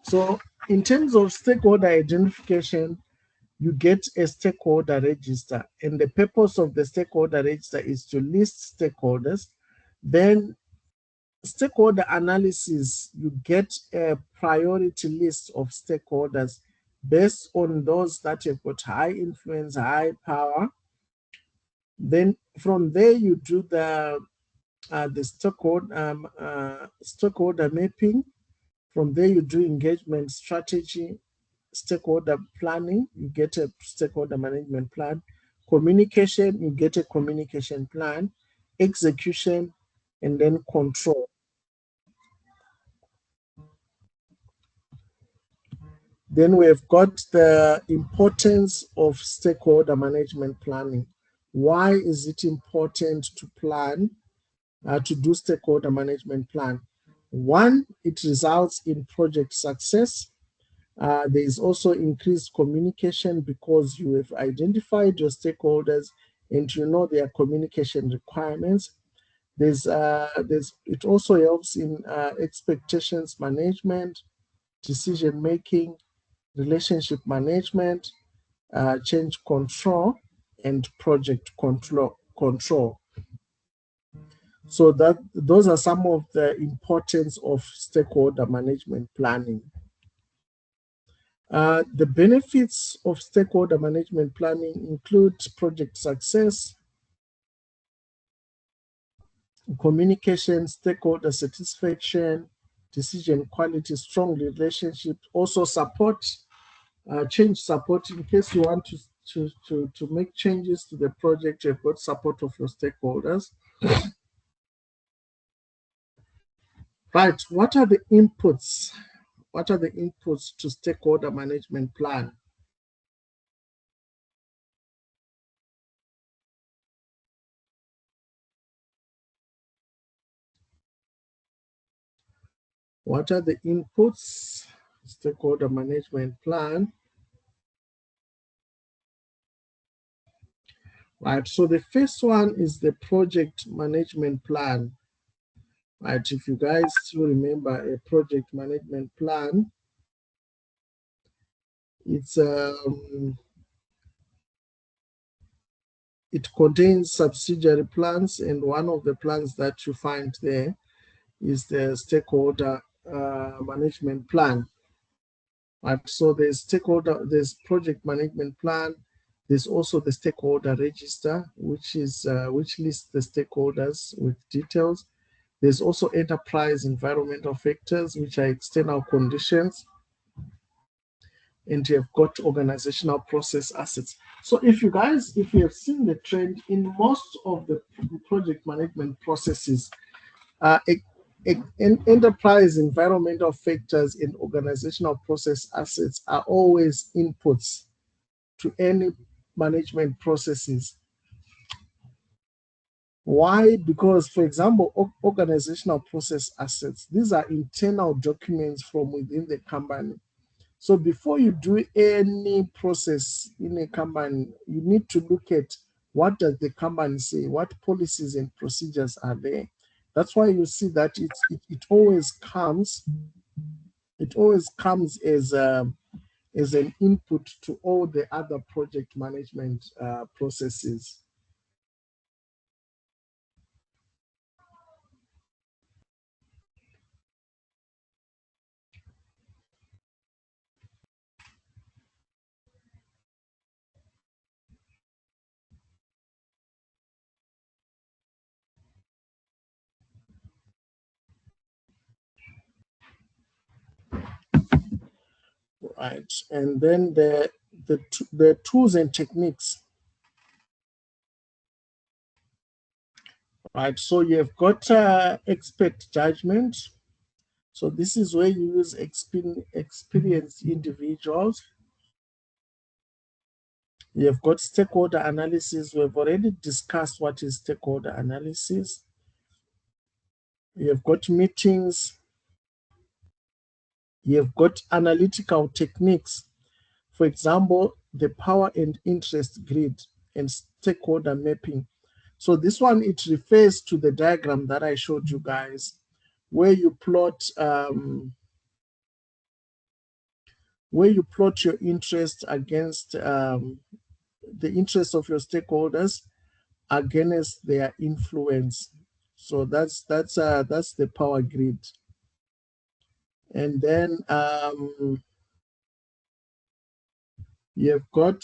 So in terms of stakeholder identification, you get a stakeholder register, and the purpose of the stakeholder register is to list stakeholders. Then stakeholder analysis, you get a priority list of stakeholders based on those that have got high influence, high power. Then from there you do the stakeholder mapping. From there, you do engagement strategy, stakeholder planning, you get a stakeholder management plan. Communication, you get a communication plan. Execution, and then control. Then we've got the importance of stakeholder management planning. Why is it important to plan, to do stakeholder management plan? One, it results in project success. There is also increased communication because you have identified your stakeholders and you know their communication requirements. It also helps in expectations management, decision making, relationship management, change control, and project control. So those are some of the importance of stakeholder management planning. The benefits of stakeholder management planning include project success, communication, stakeholder satisfaction, decision quality, strong relationship, also support, change support in case you want to make changes to the project, you've got support of your stakeholders. Right, what are the inputs? What are the inputs to stakeholder management plan? What are the inputs? Stakeholder management plan. Right, so the first one is the project management plan. Right, if you guys still remember a project management plan, it contains subsidiary plans, and one of the plans that you find there is the stakeholder management plan. Right, so there's project management plan. There's also the stakeholder register, which lists the stakeholders with details. There's also enterprise environmental factors, which are external conditions. And you have got organizational process assets. So if you have seen the trend in most of the project management processes, enterprise environmental factors and organizational process assets are always inputs to any management processes. Why? Because, for example, organizational process assets, these are internal documents from within the company. So before you do any process in a company, you need to look at what does the company say, what policies and procedures are there. That's why you see that it always comes as an input to all the other project management processes. Right, and then the tools and techniques. Right, so you've got expert judgment. So this is where you use experienced individuals. You've got stakeholder analysis. We've already discussed what is stakeholder analysis. You've got meetings. You've got analytical techniques. For example, the power and interest grid and stakeholder mapping. So this one, it refers to the diagram that I showed you guys, where you plot your interest against the interest of your stakeholders against their influence. So that's the power grid. And then you've got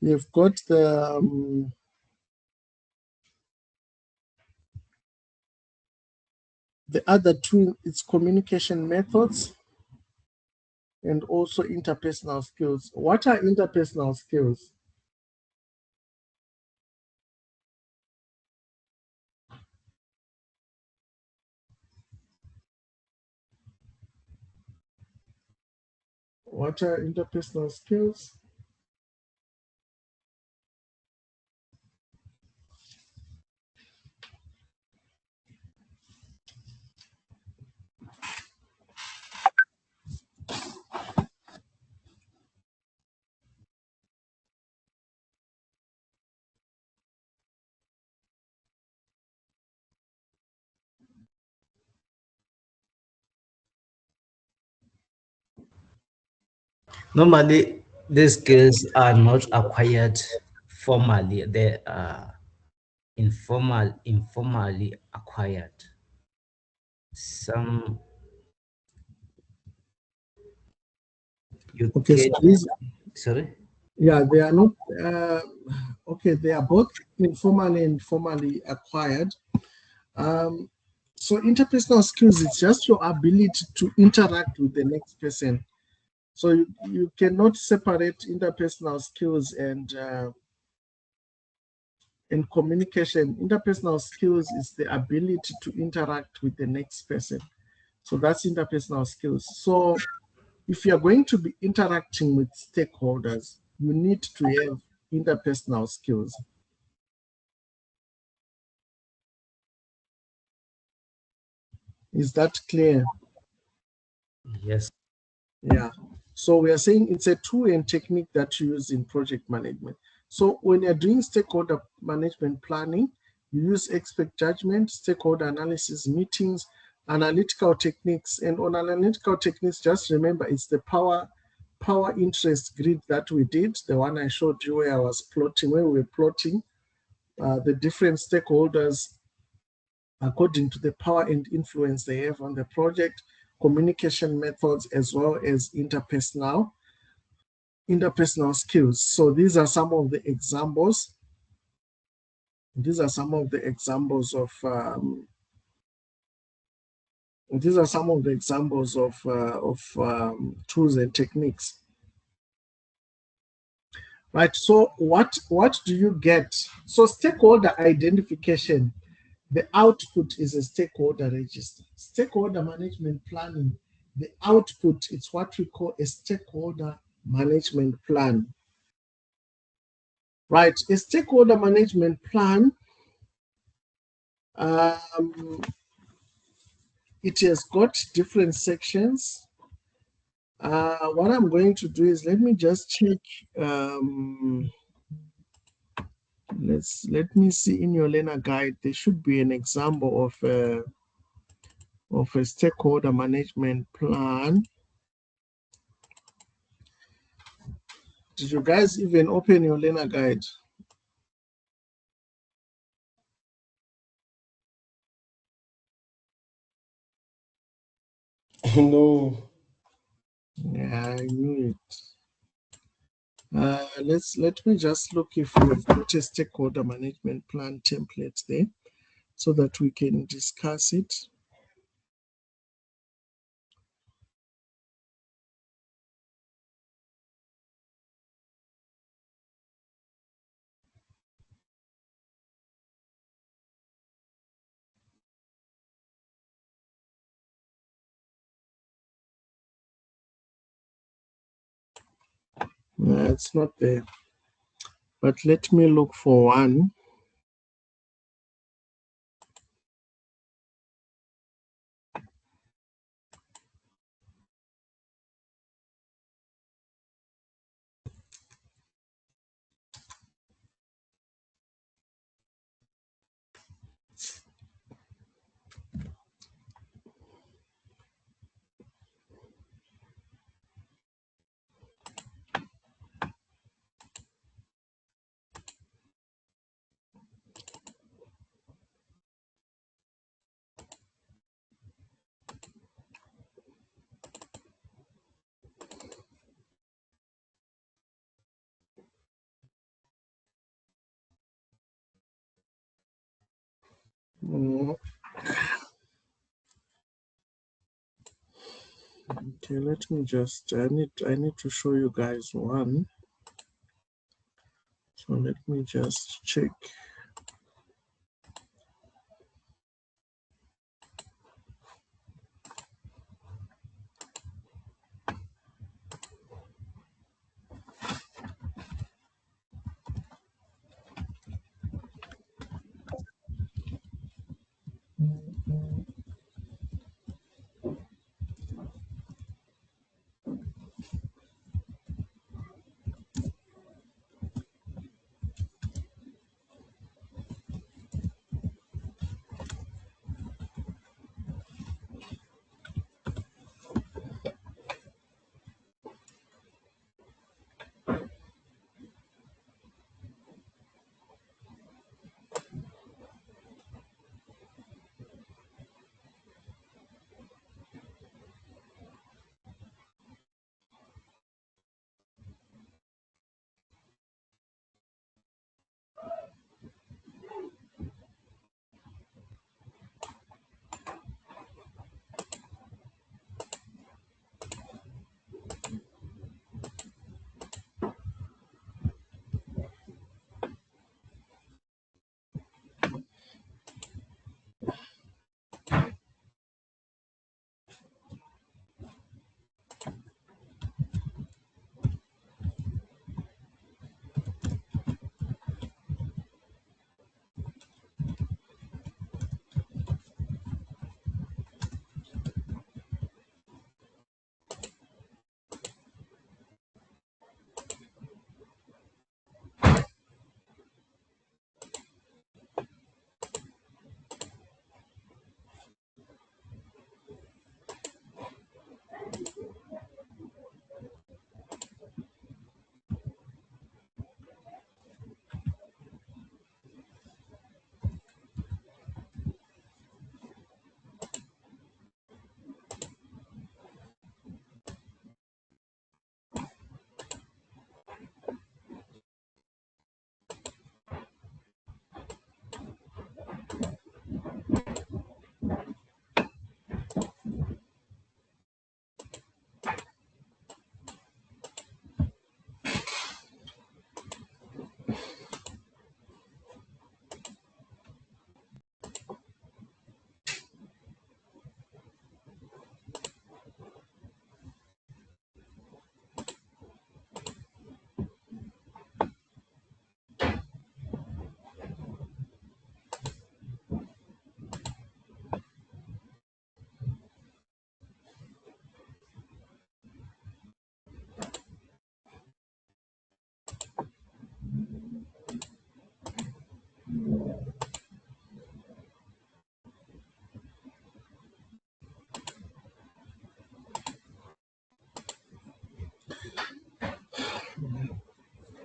you've got the other two, it's communication methods and also interpersonal skills. What are interpersonal skills? What are interpersonal skills? Normally, these skills are not acquired formally, they are informally acquired. Some you Okay, get, so these, sorry? yeah, they are not, okay, they are both informally and formally acquired. So interpersonal skills is just your ability to interact with the next person. So you cannot separate interpersonal skills and communication. Interpersonal skills is the ability to interact with the next person. So that's interpersonal skills. So if you're going to be interacting with stakeholders, you need to have interpersonal skills. Is that clear? Yes. Yeah. So we are saying it's a tool and technique that you use in project management. So when you're doing stakeholder management planning, you use expert judgment, stakeholder analysis, meetings, analytical techniques. And on analytical techniques, just remember it's the power interest grid that we did, the one I showed you where I was plotting, where we were plotting the different stakeholders according to the power and influence they have on the project, communication methods, as well as interpersonal skills. So these are some of the examples. These are some of the examples of tools and techniques. Right. So what do you get? So stakeholder identification. The output is a stakeholder register. Stakeholder management planning, the output is what we call a stakeholder management plan. Right, a stakeholder management plan, it has got different sections. What I'm going to do is, let me just check, let me see in your learner guide, there should be an example of a stakeholder management plan. Did you guys even open your learner guide? No. Yeah, I knew it. Let me just look if we've got a stakeholder management plan template there so that we can discuss it. It's not there, but let me look for one. Mm. Okay, let me just, I need to show you guys one. So let me just check.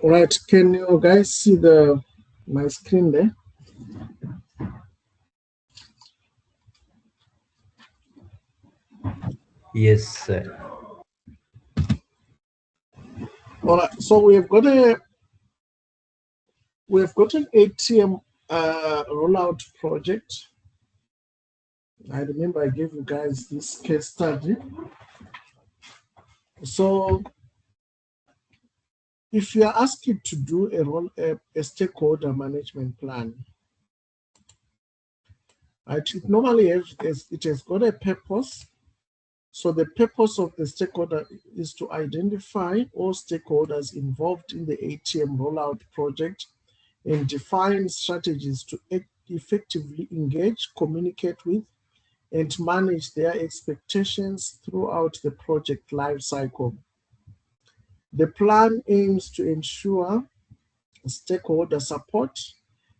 All right, can you guys see my screen there? Yes, sir. All right, so we've got an ATM rollout project. I remember I gave you guys this case study. So if you are asked to do a stakeholder management plan, right, it normally has got a purpose. So the purpose of the stakeholder is to identify all stakeholders involved in the ATM rollout project and define strategies to effectively engage, communicate with, and manage their expectations throughout the project lifecycle. The plan aims to ensure stakeholder support,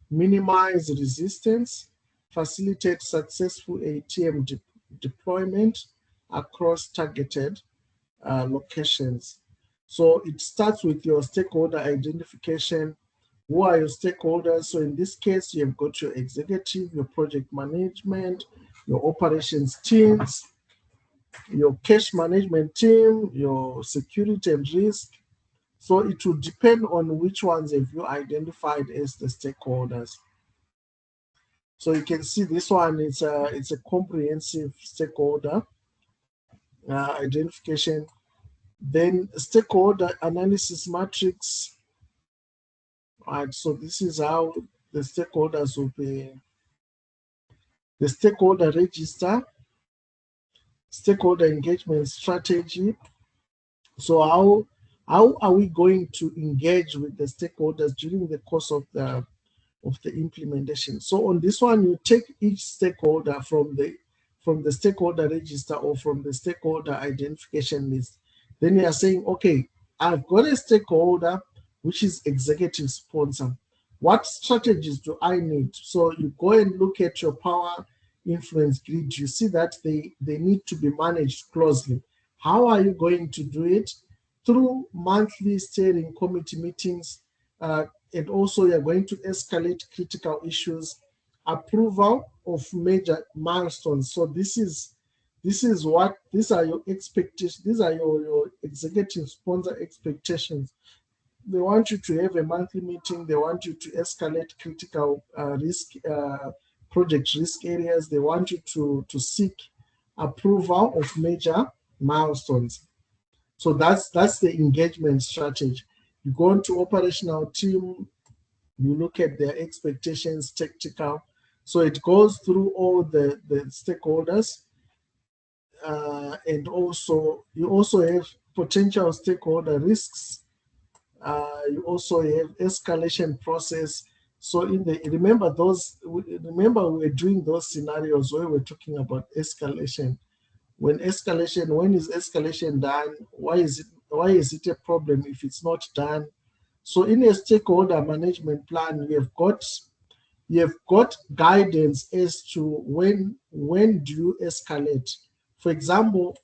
minimize resistance, facilitate successful ATM deployment across targeted locations. So it starts with your stakeholder identification. Who are your stakeholders? So in this case, you've got your executive, your project management, your operations teams, your cash management team, your security and risk. So it will depend on which ones have you identified as the stakeholders. So you can see this one, it's a comprehensive stakeholder identification. Then stakeholder analysis matrix. Right, so this is how the stakeholders will be. The stakeholder register, stakeholder engagement strategy. So how are we going to engage with the stakeholders during the course of the implementation? So on this one, you take each stakeholder from the stakeholder register or from the stakeholder identification list. Then you are saying, okay, I've got a stakeholder which is executive sponsor. What strategies do I need? So you go and look at your power influence grid. You see that they need to be managed closely. How are you going to do it? Through monthly steering committee meetings, and also you're going to escalate critical issues, approval of major milestones. So these are your expectations, these are your executive sponsor expectations. They want you to have a monthly meeting, they want you to escalate critical project risk areas, they want you to seek approval of major milestones. So that's the engagement strategy. You go into operational team, you look at their expectations, tactical. So it goes through all the stakeholders, and also you also have potential stakeholder risks. You also have escalation process. So remember we were doing those scenarios where we're talking about escalation. When is escalation done? Why is it a problem if it's not done? So in a stakeholder management plan, you have got guidance as to when do you escalate. For example,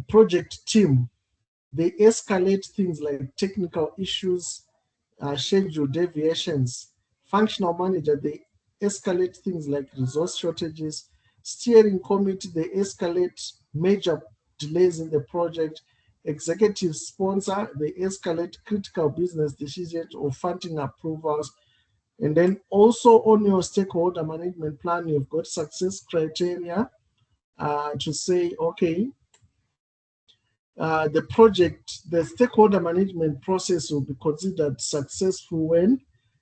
project team, they escalate things like technical issues, schedule deviations. Functional manager, they escalate things like resource shortages. Steering committee, they escalate major delays in the project. Executive sponsor, they escalate critical business decisions or funding approvals. And then also on your stakeholder management plan, you've got success criteria to say, okay, the stakeholder management process will be considered successful when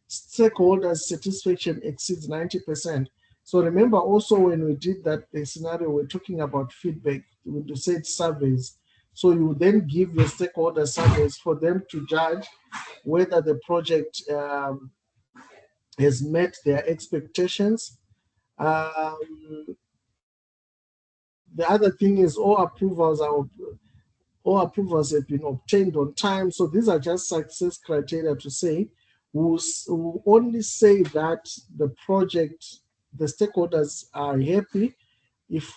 stakeholders' satisfaction exceeds 90%. So remember also when we did the scenario, we're talking about feedback, we said surveys. So you then give your stakeholder surveys for them to judge whether the project has met their expectations. The other thing is all approvals have been obtained on time. So these are just success criteria to say, we'll only say that the stakeholders are happy if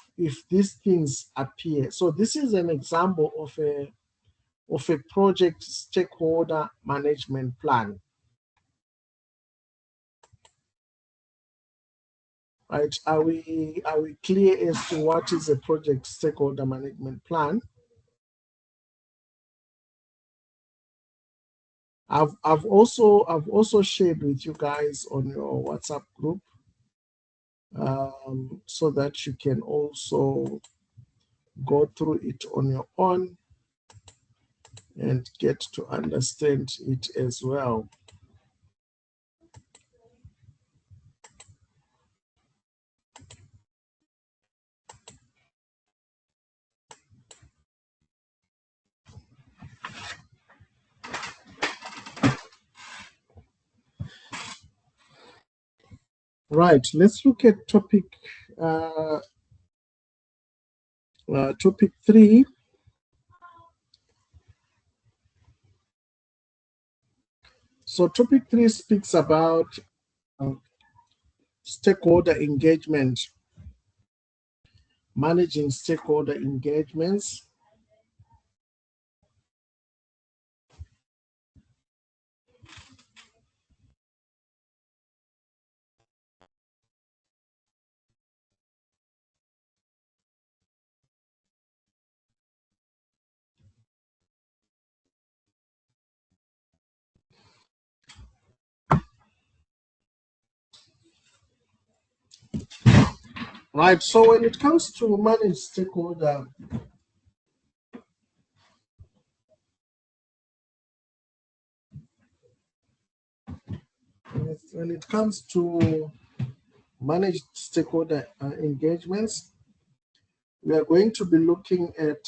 these things appear. So this is an example of a project stakeholder management plan. Right? Are we clear as to what is a project stakeholder management plan? I've also shared with you guys on your WhatsApp group, so that you can also go through it on your own and get to understand it as well. Right, let's look at topic 3. So topic 3 speaks about stakeholder engagement, managing stakeholder engagements. Right, so when it comes to manage stakeholder, when it comes to manage stakeholder engagements, we are going to be looking at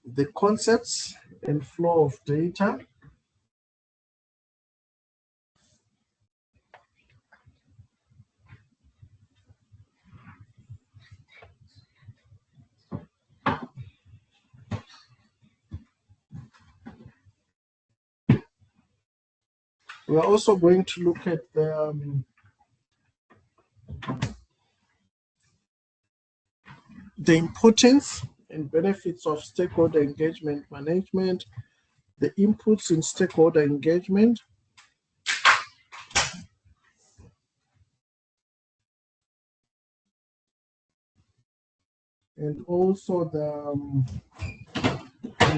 the concepts and flow of data. We are also going to look at the importance and benefits of stakeholder engagement management, the inputs in stakeholder engagement, and also the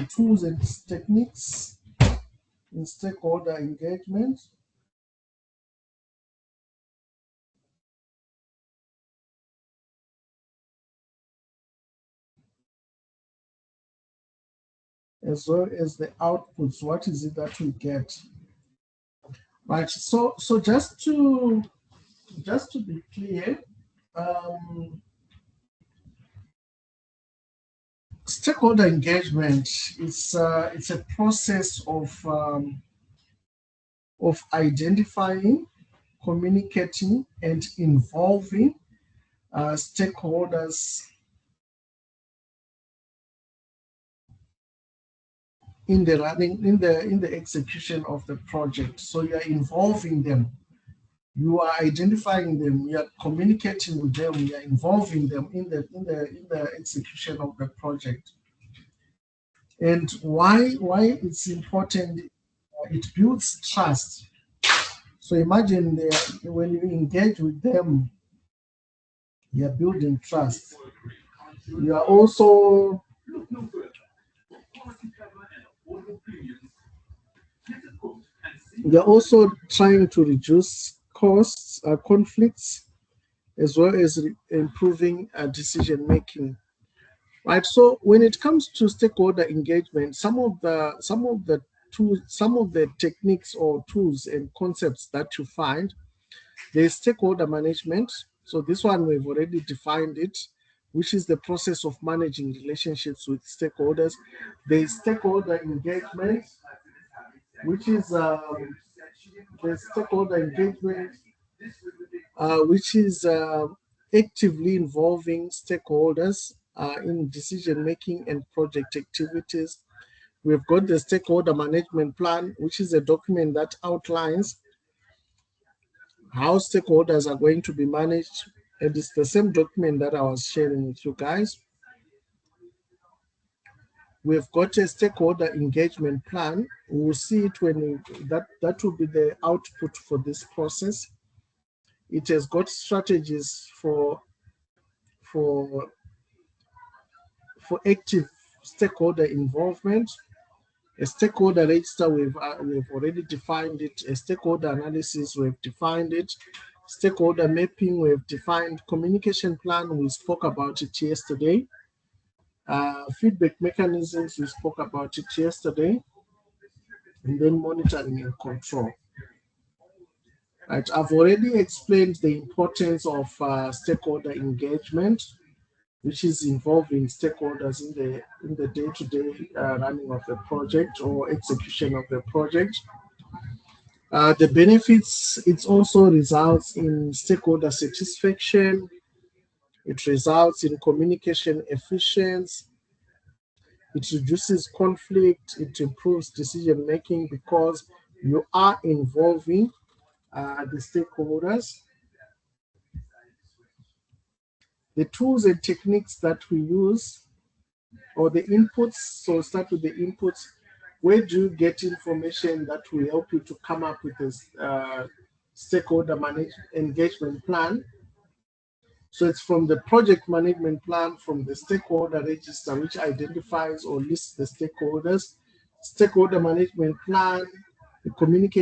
tools and techniques in stakeholder engagement. As well as the outputs, what is it that we get? Right, so just to be clear, stakeholder engagement is it's a process of identifying, communicating, and involving stakeholders in the running, in the execution of the project. So you are involving them, you are identifying them, you are communicating with them, you are involving them in the execution of the project. And why it's important? It builds trust. So imagine when you engage with them, you are building trust. You are also trying to reduce costs, conflicts, as well as improving decision making. Right. So when it comes to stakeholder engagement, some of the techniques or tools and concepts that you find, there's stakeholder management. So this one we've already defined it, which is the process of managing relationships with stakeholders. There's stakeholder engagement, which is the stakeholder engagement, which is actively involving stakeholders in decision making and project activities. We've got the stakeholder management plan, which is a document that outlines how stakeholders are going to be managed. And it's the same document that I was sharing with you guys. We've got a stakeholder engagement plan. We'll see it when that will be the output for this process. It has got strategies for active stakeholder involvement. A stakeholder register, we've already defined it. A stakeholder analysis, we've defined it. Stakeholder mapping, we've defined. Communication plan, we spoke about it yesterday. Feedback mechanisms, we spoke about it yesterday. And then monitoring and control. Right, I've already explained the importance of stakeholder engagement, which is involving stakeholders in the day-to-day running of the project or execution of the project. The benefits, it also results in stakeholder satisfaction. It results in communication efficiency. It reduces conflict. It improves decision making because you are involving the stakeholders. The tools and techniques that we use, or the inputs, so start with the inputs. Where do you get information that will help you to come up with this stakeholder engagement plan? So it's from the project management plan, from the stakeholder register, which identifies or lists the stakeholders, stakeholder management plan, the communication